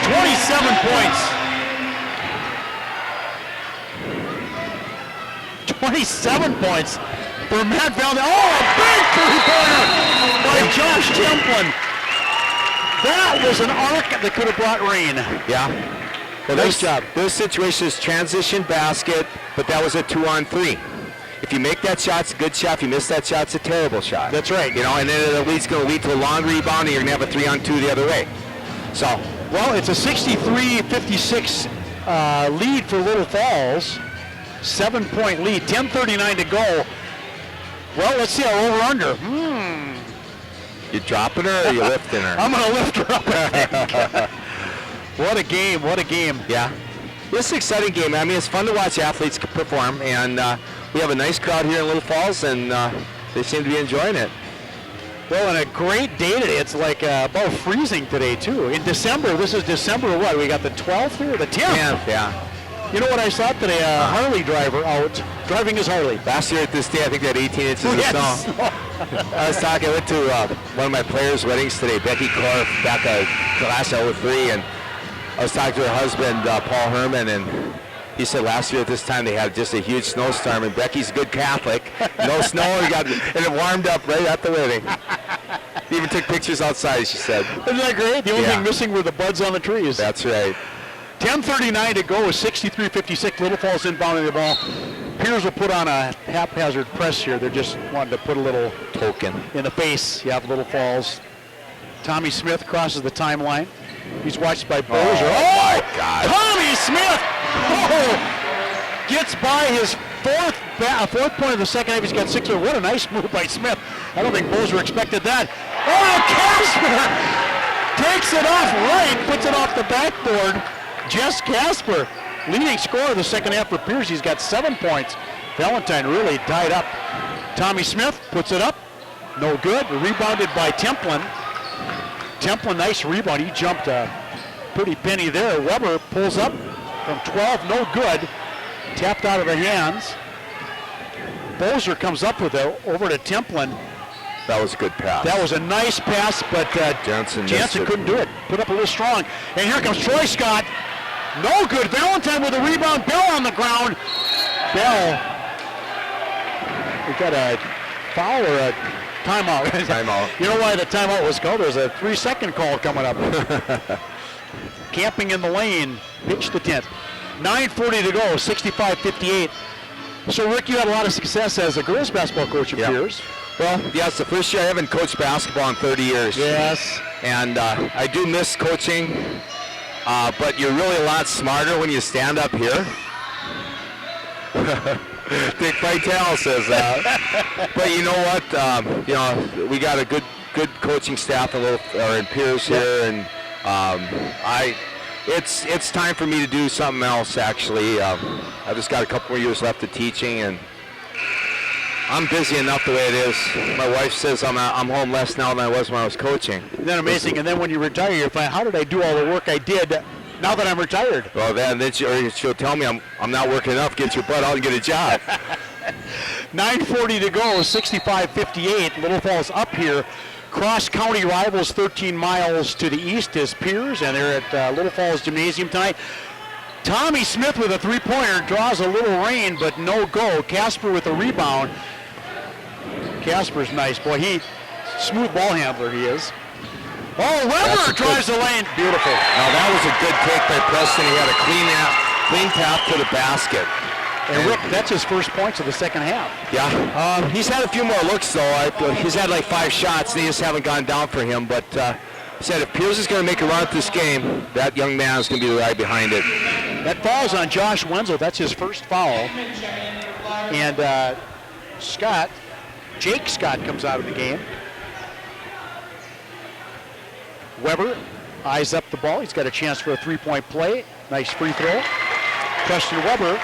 27 points. 27 points for Matt Valentine. Oh, a big three-pointer by Josh Templin. That was an arc that could have brought rain. Yeah. Well, nice job. Those situations, transition basket, but that was a 2-on-3. If you make that shot, it's a good shot. If you miss that shot, it's a terrible shot. That's right. And then it at least going to lead to a long rebound, and you're going to have a 3-on-2 the other way. So, well, it's a 63-56 lead for Little Falls. 7-point lead, 10:39 to go. Well, let's see our over-under. You dropping her or you lifting her? I'm going to lift her up, I think. What a game, what a game. Yeah. It's an exciting game. I mean, it's fun to watch athletes perform, and we have a nice crowd here in Little Falls, and they seem to be enjoying it. Well, and a great day today. It's like about freezing today, too. In December, this is December what? We got the 12th here, the 10th. Yeah. You know what I saw today? A Harley driver out driving his Harley. Last year at this day, I think they had 18 inches of snow. I went to one of my players' weddings today, Becky Korf, back last 03, and I was talking to her husband, Paul Herman, and he said last year at this time they had just a huge snowstorm, and Becky's a good Catholic. No snow, and it warmed up right at the wedding. He even took pictures outside, she said. Isn't that great? The only thing missing were the buds on the trees. That's right. 10:39 to go with 63-56. Little Falls inbounding the ball. Pierz will put on a haphazard press here. They're just wanting to put a little token in the face. You have Little Falls. Tommy Smith crosses the timeline. He's watched by Bozier. Oh my God. Tommy Smith gets by his fourth point of the second half. He's got 6. What a nice move by Smith. I don't think Bozier expected that. Oh, Casper takes it off right, puts it off the backboard. Jess Casper, leading scorer of the second half for Pierz. He's got 7 points. Valentine really tied up. Tommy Smith puts it up. No good. Rebounded by Templin. Templin, nice rebound. He jumped a pretty penny there. Weber pulls up from 12. No good. Tapped out of the hands. Bozier comes up with it over to Templin. That was a good pass. That was a nice pass, but Jansen couldn't do it. Put up a little strong. And here comes Troy Scott. No good. Valentine with a rebound. Bell on the ground. Bell. We got a foul or a timeout. Timeout. You know why the timeout was called? There's a 3-second call coming up. Camping in the lane. Pitch the 10th. 9:40 to go. 65-58. So, Rick, you had a lot of success as a girls basketball coach at Pierz. Well, yeah, it's the first year I haven't coached basketball in 30 years. Yes. And I do miss coaching, but you're really a lot smarter when you stand up here. Dick Vitale says that. But you know what? We got a good coaching staff in Pierz here, and it's time for me to do something else. Actually, I've just got a couple more years left of teaching, and I'm busy enough the way it is. My wife says I'm home less now than I was when I was coaching. Isn't that amazing? And then when you retire, you find, how did I do all the work I did now that I'm retired? Well, then she'll tell me I'm not working enough. Get your butt out and get a job. 9:40 to go, 65-58. Little Falls up here. Cross-county rivals 13 miles to the east is Pierz, and they're at Little Falls Gymnasium tonight. Tommy Smith with a three-pointer draws a little rain, but no go. Casper with a rebound. Casper's nice, boy. Smooth ball handler he is. Oh, Weber drives the lane. Beautiful. Now that was a good take by Preston. He had a clean tap to the basket. And Rick, that's his first points of the second half. Yeah, he's had a few more looks though. He's had like 5 shots. They just haven't gone down for him. But said if Pierz is going to make a run at this game, that young man is going to be right behind it. That falls on Josh Wenzel. That's his first foul. And Jake Scott comes out of the game. Weber eyes up the ball. He's got a chance for a three-point play. Nice free throw. Preston Weber,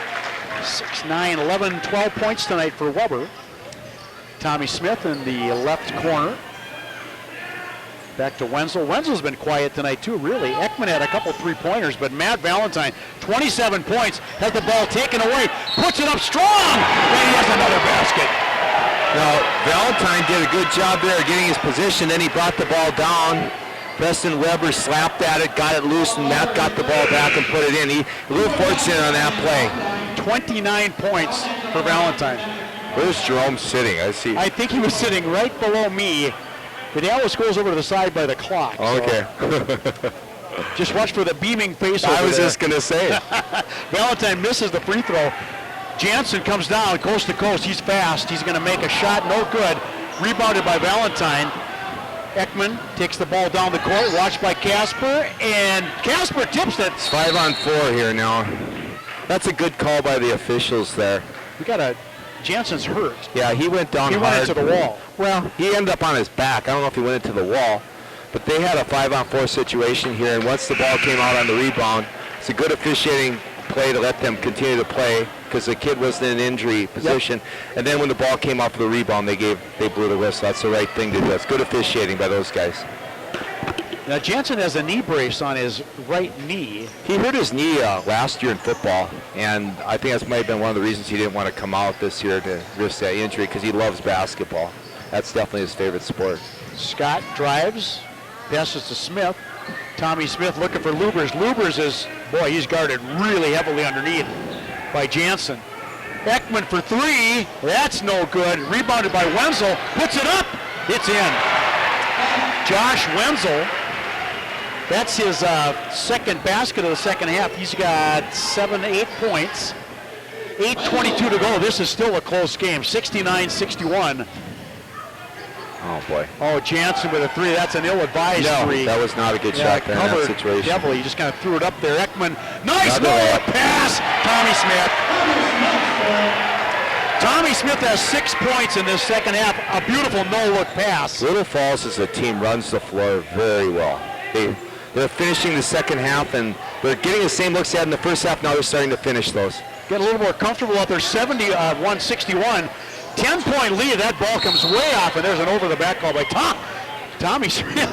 6, 9, 11, 12 points tonight for Weber. Tommy Smith in the left corner. Back to Wenzel. Wenzel's been quiet tonight too, really. Ekman had a couple three-pointers, but Matt Valentine, 27 points, has the ball taken away, puts it up strong, and he has another basket. Now, Valentine did a good job there getting his position, then he brought the ball down. Preston Weber slapped at it, got it loose, and Matt got the ball back and put it in. He a little fortunate on that play. 29 points for Valentine. Where's Jerome sitting? I think he was sitting right below me, but he always goes over to the side by the clock. Okay. So just watch for the beaming face over I was there. just going to say it. Valentine misses the free throw. Jansen comes down coast to coast. He's fast. He's going to make a shot. No good. Rebounded by Valentine. Ekman takes the ball down the court, watched by Casper, and Casper tips it. It's 5-on-4 here now. That's a good call by the officials there. We got Jansen's hurt. Yeah, he went down He hard. went into the wall. Well, he ended up on his back. I don't know if he went into the wall, but they had a 5-on-4 situation here, and once the ball came out on the rebound, it's a good officiating play to let them continue to play because the kid was in an injury position. Yep. And then when the ball came off the rebound, they blew the whistle. That's the right thing to do. It's good officiating by those guys. Now Jansen has a knee brace on his right knee. He hurt his knee last year in football, and I think that might have been one of the reasons he didn't want to come out this year to risk that injury because he loves basketball. That's definitely his favorite sport. Scott drives, passes to Smith. Tommy Smith looking for Lubers. Lubers is, boy, he's guarded really heavily underneath by Jansen. Ekman for three. That's no good. Rebounded by Wenzel. Puts it up. It's in. Josh Wenzel. That's his second basket of the second half. He's got 8 points. 8:22 to go. This is still a close game. 69-61. Oh, boy. Oh, Jansen with a three. That's an ill-advised three. That was not a good shot there in that situation. Heavily. He just kind of threw it up there. Ekman. Nice no-look pass. Tommy Smith. Tommy Smith has 6 points in this second half. A beautiful no-look pass. Little Falls as a team runs the floor very well. They're finishing the second half, and they're getting the same looks they had in the first half. Now they're starting to finish those. Get a little more comfortable out there. 71-61. 10-point lead. That ball comes way off, and there's an over-the-back call by Tommy Smith.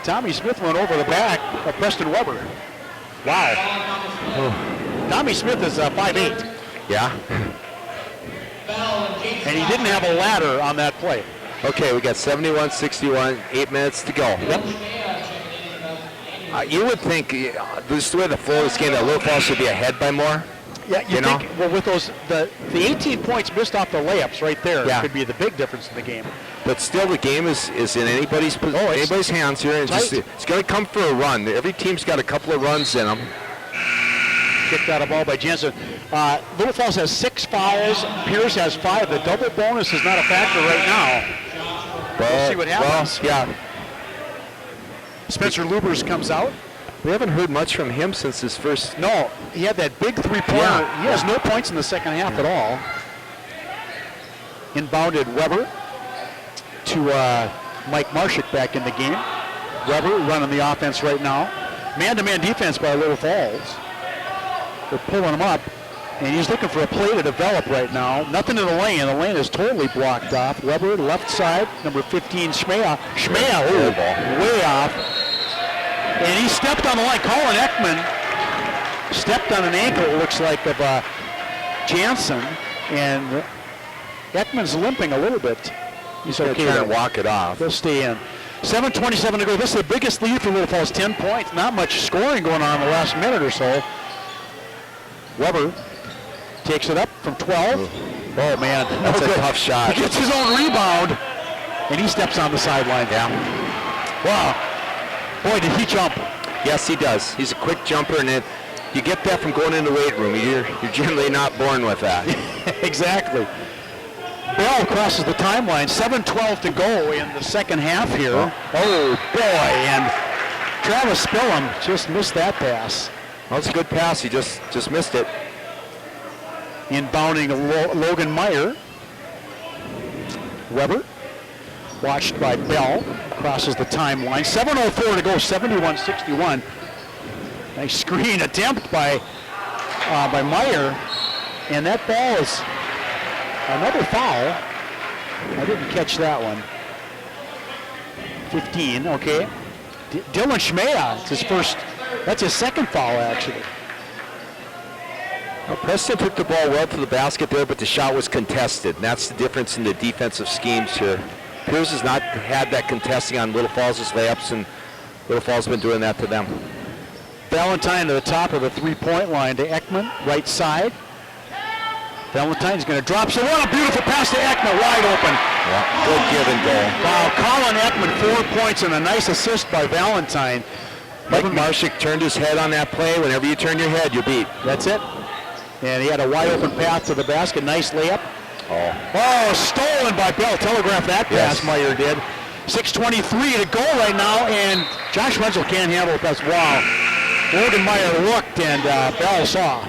Tommy Smith went over the back of Preston Weber. Wow. Tommy Smith is 5'8". Yeah. And he didn't have a ladder on that play. Okay, we got 71-61, 8 minutes to go. Yep. You would think, this is the way the flow of this game, that Little Falls should be ahead by more. Yeah, you think, well, with those, the 18 points missed off the layups right there could be the big difference in the game. But still, the game is in anybody's hands here. And it's going to come for a run. Every team's got a couple of runs in them. Kicked out a ball by Jansen. Little Falls has 6 fouls. Pierz has 5. The double bonus is not a factor right now. We'll see what happens. Well, yeah. Spencer Lubers comes out. We haven't heard much from him since his first. No, he had that big three-pointer. Yeah. He has no points in the second half at all. Inbounded Weber to Mike Marshak back in the game. Weber running the offense right now. Man-to-man defense by Little Falls. They're pulling him up, and he's looking for a play to develop right now. Nothing in the lane. The lane is totally blocked off. Weber, left side, number 15, Schmea. Way off. And he stepped on the line. Colin Ekman stepped on an ankle, it looks like, of Jansen. And Ekman's limping a little bit. He's okay trying to walk it off. They'll stay in. 7:27 to go. This is the biggest lead for Little Falls, 10 points. Not much scoring going on in the last minute or so. Weber takes it up from 12. Oh, man. That's a tough shot. He gets his own rebound, and he steps on the sideline. Yeah. Wow. Boy, did he jump. Yes, he does. He's a quick jumper, and you get that from going in the weight room. You're generally not born with that. Exactly. Bell crosses the timeline. 7:12 to go in the second half here. Oh, boy. And Travis Spillum just missed that pass. Well, it's a good pass. He just missed it. Inbounding Logan Meyer. Weber, watched by Bell, crosses the timeline. 7:04 to go, 71-61. Nice screen attempt by Meyer. And that ball is another foul. I didn't catch that one. 15, okay. Dylan Schmea, it's his first. That's his second foul, actually. Well, Preston took the ball well to the basket there, but the shot was contested. And that's the difference in the defensive schemes here. Pierz has not had that contesting on Little Falls' layups, and Little Falls has been doing that to them. Valentine to the top of the three-point line to Ekman, right side. Valentine's going to drop. So what a beautiful pass to Ekman, wide open. Yeah, good give and go. Wow, Colin Ekman, 4 points and a nice assist by Valentine. Mike Marshak turned his head on that play. Whenever you turn your head, you beat. That's it. And he had a wide open path to the basket. Nice layup. Oh, stolen by Bell. Telegraphed that pass, Meyer did. 6:23 to go right now, and Josh Wenzel can't handle the pass. Wow. Logan Meyer looked, and Bell saw.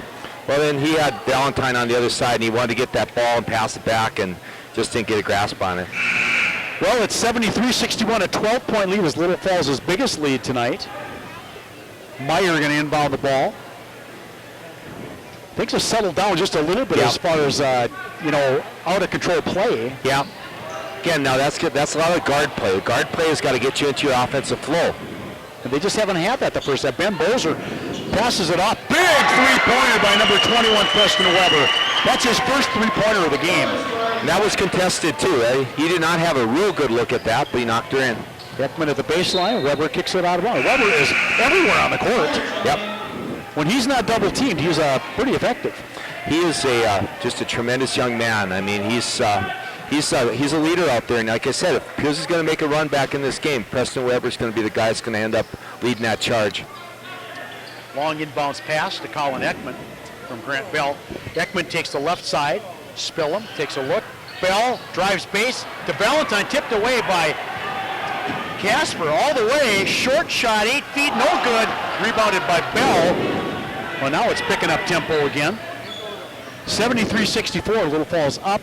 Well, then he had Valentine on the other side, and he wanted to get that ball and pass it back, and just didn't get a grasp on it. Well, it's 73-61, a 12-point lead is Little Falls' biggest lead tonight. Meyer going to inbound the ball. Things have settled down just a little bit as far as, out of control play. Yeah. Again, now that's good. That's a lot of guard play. The guard play has got to get you into your offensive flow. And they just haven't had that the first half. Ben Bozer passes it off. Big three-pointer by number 21, Preston Weber. That's his first three-pointer of the game. And that was contested, too. He did not have a real good look at that, but he knocked her in. Ekman at the baseline. Weber kicks it out of bounds. Weber is everywhere on the court. Yep. When he's not double-teamed, he's pretty effective. He is just a tremendous young man. I mean, he's a leader out there, and like I said, if Pierz is going to make a run back in this game, Preston Weber's going to be the guy that's going to end up leading that charge. Long inbounds pass to Colin Ekman from Grant Bell. Ekman takes the left side. Spillum takes a look. Bell drives base to Valentine, tipped away by Casper all the way. Short shot, 8 feet, no good. Rebounded by Bell. Well, now it's picking up tempo again. 73-64, Little Falls up.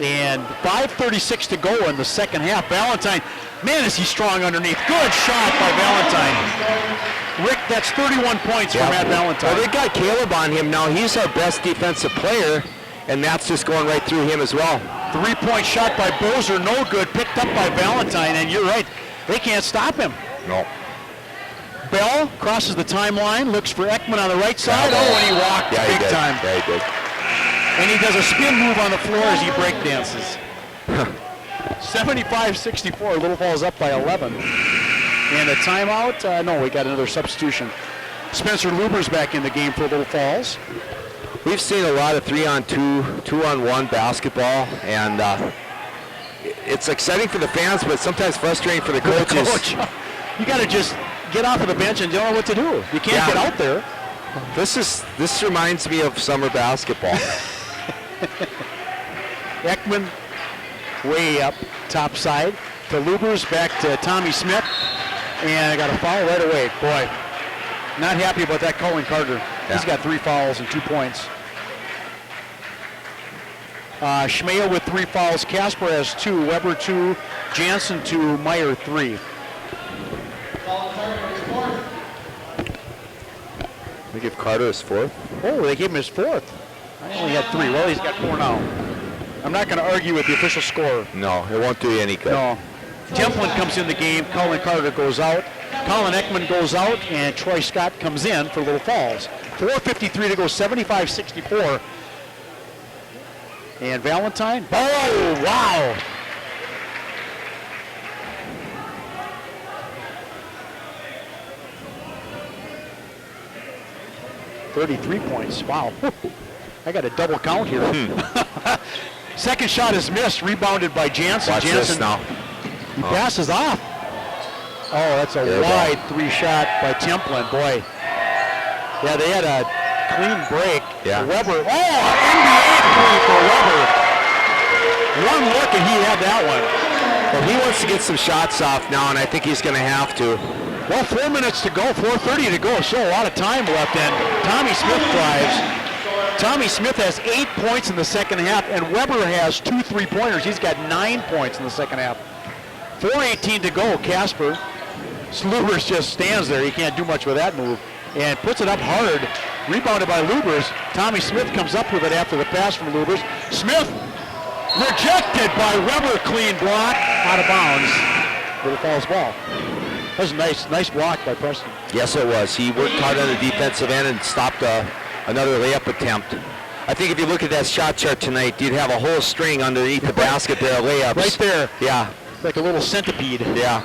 And 5:36 to go in the second half. Valentine, man, is he strong underneath. Good shot by Valentine. Rick, that's 31 points for Matt Valentine. Well, they got Caleb on him now. He's our best defensive player, and that's just going right through him as well. 3-point shot by Bozer, no good. Picked up by Valentine, and you're right, they can't stop him. No. Bell crosses the timeline, looks for Ekman on the right side. Oh, and he walked big time. Yeah, he did. And he does a spin move on the floor as he break dances. 75-64, Little Falls up by 11. And a timeout? No, we got another substitution. Spencer Luber's back in the game for Little Falls. We've seen a lot of 3-on-2, 2-on-1 basketball, and it's exciting for the fans, but sometimes frustrating for the coaches. Coach, you got to just get off of the bench and you don't know what to do. You can't get out there. This reminds me of summer basketball. Ekman way up top side to Lubers, back to Tommy Smith, and I got a foul right away. Boy, not happy about that. Colin Carter. Yeah. He's got 3 fouls and 2 points. Schmea with 3 fouls. Casper has 2. Weber 2. Jansen 2. Meyer 3. They give Carter his 4th. Oh, they gave him his 4th. I only had 3. Well, he's got 4 now. I'm not going to argue with the official score. No, it won't do you any good. No. Templin comes in the game. Colin Carter goes out. Colin Ekman goes out, and Troy Scott comes in for Little Falls. 4:53 to go, 75-64. And Valentine. Oh, wow. $33 points. Wow. I got a double count here. Second shot is missed, rebounded by Jansen. Watch this now. He passes off. Oh, that's a wide 3-shot by Templin. Boy. Yeah, they had a clean break. Yeah. Weber. Oh, NBA three for Weber. One look and he had that one. Well, he wants to get some shots off now, and I think he's going to have to. Well, 4 minutes to go, 4:30 to go. So a lot of time left, and Tommy Smith drives. Tommy Smith has 8 points in the second half, and Weber has 2 3-pointers. He's got 9 points in the second half. 4:18 to go, Casper. Lubers just stands there. He can't do much with that move. And puts it up hard. Rebounded by Lubers. Tommy Smith comes up with it after the pass from Lubers. Smith rejected by Weber. Clean block. Out of bounds. Little Falls ball. That was a nice block by Preston. Yes, it was. He worked hard on the defensive end and stopped another layup attempt. I think if you look at that shot chart tonight, you'd have a whole string underneath the basket there of layups. Right there. Yeah. Like a little centipede. Yeah.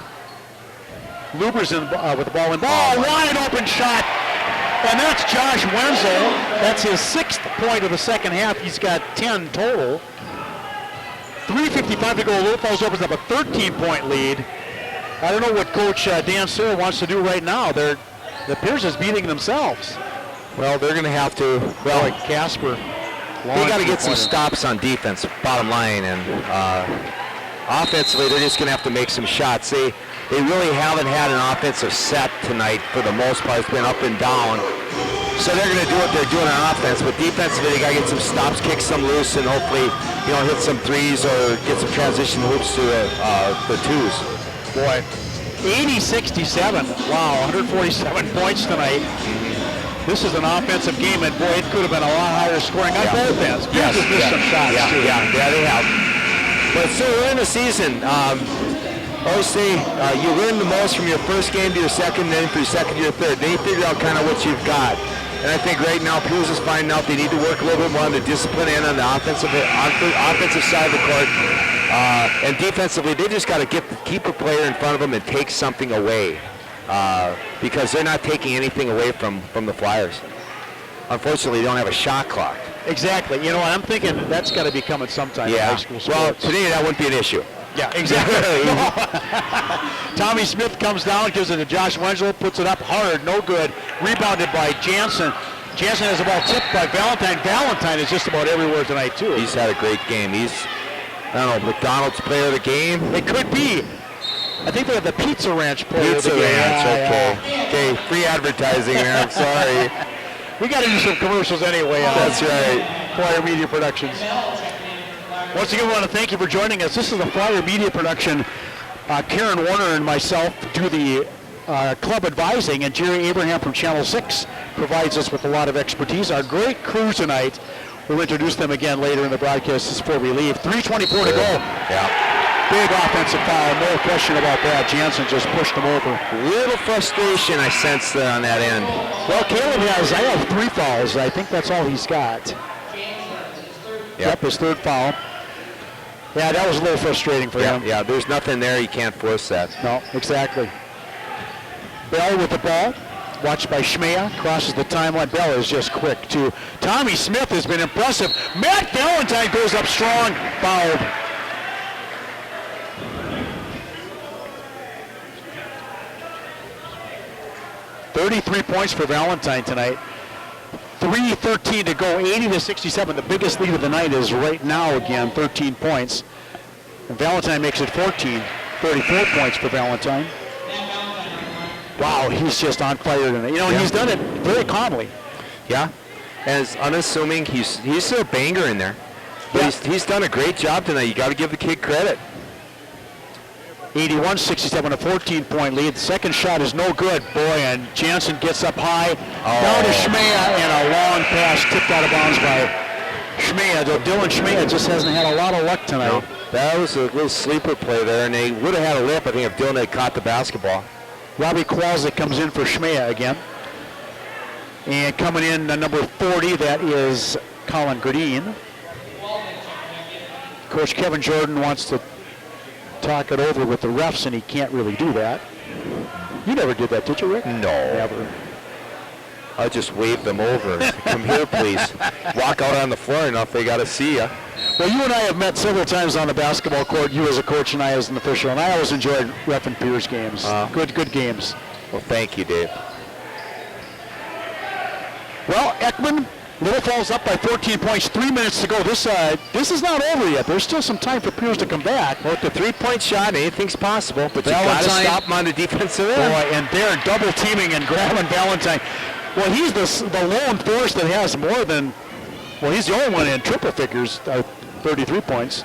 Luber's in with the ball in. Oh, wide open shot. And that's Josh Wenzel. That's his 6th point of the second half. He's got 10 total. 3:55 to go. Little Falls opens up a 13-point lead. I don't know what Coach Dan Sura wants to do right now. The Pierz is beating themselves. Well, they're going to have to. Well, like Casper. They got to get some stops on defense, bottom line, and offensively, they're just going to have to make some shots. They really haven't had an offensive set tonight for the most part. It's been up and down. So they're going to do what they're doing on offense, but defensively they got to get some stops, kick some loose, and hopefully, hit some threes or get some transition hoops to the twos. Boy, 80-67. Wow, 147 points tonight. This is an offensive game, and boy, it could have been a lot higher scoring on both ends. Pierz has missed some shots too. Yeah, they have. But so we're in the season. Obviously, you learn the most from your first game to your second, then from your second to your third. Then you figure out kind of what you've got. And I think right now, Pierz is finding out they need to work a little bit more on the discipline end on the offensive side of the court. And defensively, they just got to keep a player in front of them and take something away. Because they're not taking anything away from the Flyers. Unfortunately, they don't have a shot clock. Exactly. I'm thinking that's got to be coming sometime in high school sports. Well, today that wouldn't be an issue. Yeah, exactly. Tommy Smith comes down, gives it to Josh Wengel, puts it up hard, no good. Rebounded by Jansen. Jansen has the ball tipped by Valentine. Valentine is just about everywhere tonight, too. He's had a great game. He's, McDonald's player of the game. It could be. I think they have the Pizza Ranch player of the game. Ranch, okay, free advertising there, I'm sorry. We got to do some commercials anyway. That's right. Flyer Media Productions. Once again, we want to thank you for joining us. This is a Flyer Media production. Karen Warner and myself do the club advising, and Jerry Abraham from Channel 6 provides us with a lot of expertise. Our great crew tonight, we'll introduce them again later in the broadcast before we leave. 3:24 to go. Yeah. Big offensive foul, no question about that. Jansen just pushed him over. Little frustration I sensed there on that end. Well, Caleb I have 3 fouls. I think that's all he's got. Yep, his third foul. Yeah, that was a little frustrating for him. Yeah, there's nothing there. You can't force that. No, exactly. Bell with the ball, watched by Schmea, crosses the timeline. Bell is just quick, too. Tommy Smith has been impressive. Matt Valentine goes up strong, fouled. .33 points for Valentine tonight. 3:13 to go, 80-67. The biggest lead of the night is right now again, 13 points. And Valentine makes it 14. 34 points for Valentine. Wow, he's just on fire tonight. He's done it very calmly. Yeah, as unassuming, he's still a banger in there. But he's done a great job tonight. You got to give the kid credit. 81-67, a 14-point lead. The second shot is no good, boy, and Jansen gets up high. Down to Schmea, and a long pass tipped out of bounds by Schmea. Though Dylan Schmea just hasn't had a lot of luck tonight. No, that was a little sleeper play there, and they would have had a lip, I think, if Dylan had caught the basketball. Robbie Kowalczyk comes in for Schmea again. And coming in number 40, that is Colin Green. Coach Kevin Jordan wants to talk it over with the refs, and he can't really do that. You never did that, did you, Rick? No. Never. I just waved them over. Come here, please. Walk out on the floor enough, they got to see you. Well, you and I have met several times on the basketball court, you as a coach and I as an official, and I always enjoyed reffing Pierz games. Good games. Well, thank you, Dave. Well, Ekman, Little Falls up by 14 points, 3 minutes to go. This is not over yet. There's still some time for Pierz to come back. Well, with the 3-point shot, anything's possible, but you got to stop him on the defensive end. Boy, and they're double teaming and grabbing Valentine. Well, he's the lone force that has more than, well, he's the only one in triple figures, 33 points.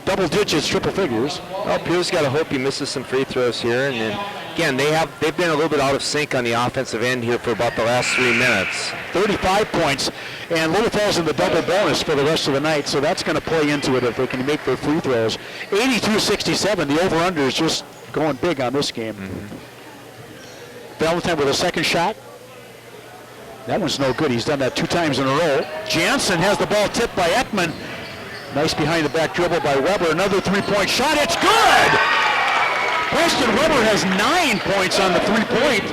Double digits, triple figures. Well, Pierz got to hope he misses some free throws here. And then, again, they've been a little bit out of sync on the offensive end here for about the last 3 minutes. 35 points, and Little Falls in the double bonus for the rest of the night, so that's going to play into it if they can make their free throws. 82-67, the over-under is just going big on this game. Valentine with a second shot. That one's no good. He's done that 2 times in a row. Jansen has the ball tipped by Ekman. Nice behind the back dribble by Weber. Another 3-point shot. It's good! Preston Weber has 9 points on the 3-point.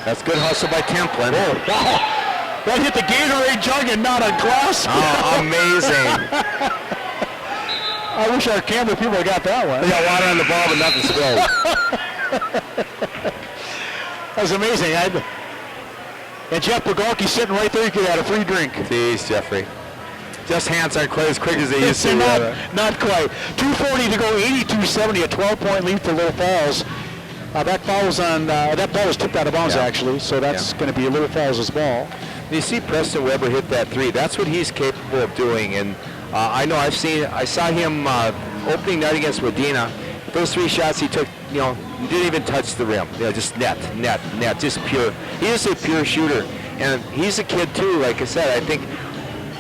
That's good hustle by Templin. Oh, wow. That hit the Gatorade jug and not a glass. Oh, amazing. I wish our camera people got that one. They got water on the ball, but nothing spilled. That was amazing. And Jeff Bogalki sitting right there. He could have had a free drink. Jeez, Jeffrey. Just hands aren't quite as quick as they used to. Not quite. 2:40 to go, 82-70, a 12-point lead for Little Falls. That ball was tipped out of bounds, actually, so that's going to be Little Falls' ball. You see Preston Weber hit that three. That's what he's capable of doing. And I know I saw him opening night against Medina. Those 3 shots he took, he didn't even touch the rim. Just net, just pure. He is a pure shooter. And he's a kid too, like I said. I think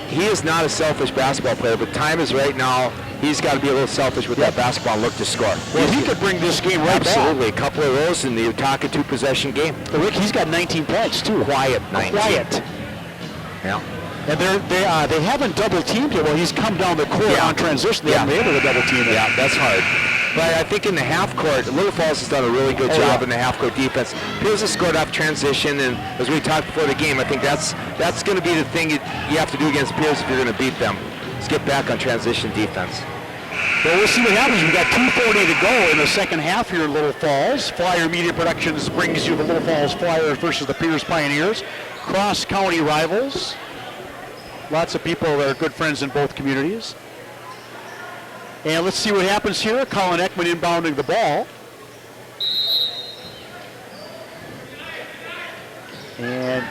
he is not a selfish basketball player, but time is right now. He's got to be a little selfish with that basketball and look to score. Well, he could bring this game right back. Absolutely. A couple of those in the Utah 2-possession game. Rick, he's got 19 points too. Quiet 19. Quiet. Yeah. And they haven't double teamed him. Well, he's come down the court on transition. They haven't been able to double team him. Yeah, that's hard. But I think in the half court, Little Falls has done a really good job in the half court defense. Pierz has scored off transition, and as we talked before the game, I think that's going to be the thing you have to do against Pierz if you're going to beat them. Is get back on transition defense. Well, we'll see what happens. We've got 2:40 to go in the second half here in Little Falls. Flyer Media Productions brings you the Little Falls Flyers versus the Pierz Pioneers. Cross-county rivals. Lots of people that are good friends in both communities. And let's see what happens here. Colin Ekman inbounding the ball. And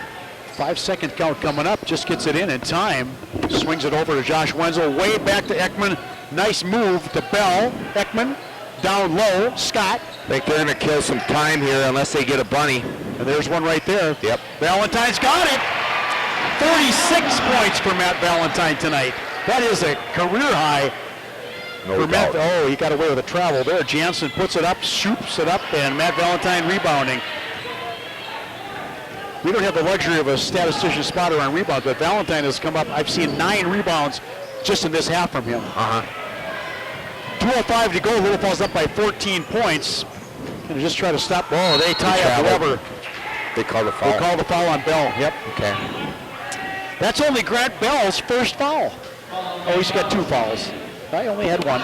5-second count coming up. Just gets it in time. Swings it over to Josh Wenzel. Way back to Ekman. Nice move to Bell. Ekman down low. Scott. I think they're going to kill some time here unless they get a bunny. And there's one right there. Yep. Valentine's got it. 36 points for Matt Valentine tonight. That is a career high. No doubt. Oh, he got away with a travel there. Jansen puts it up, shoots it up, and Matt Valentine rebounding. We don't have the luxury of a statistician spotter on rebounds, but Valentine has come up. I've seen 9 rebounds just in this half from him. 2:05 to go. Little Falls up by 14 points. Gonna just try to stop. Oh, they tie up Weber. They call the foul. They call the foul on Bell. Yep. Okay. That's only Grant Bell's first foul. Oh, he's got 2 fouls. I only had 1.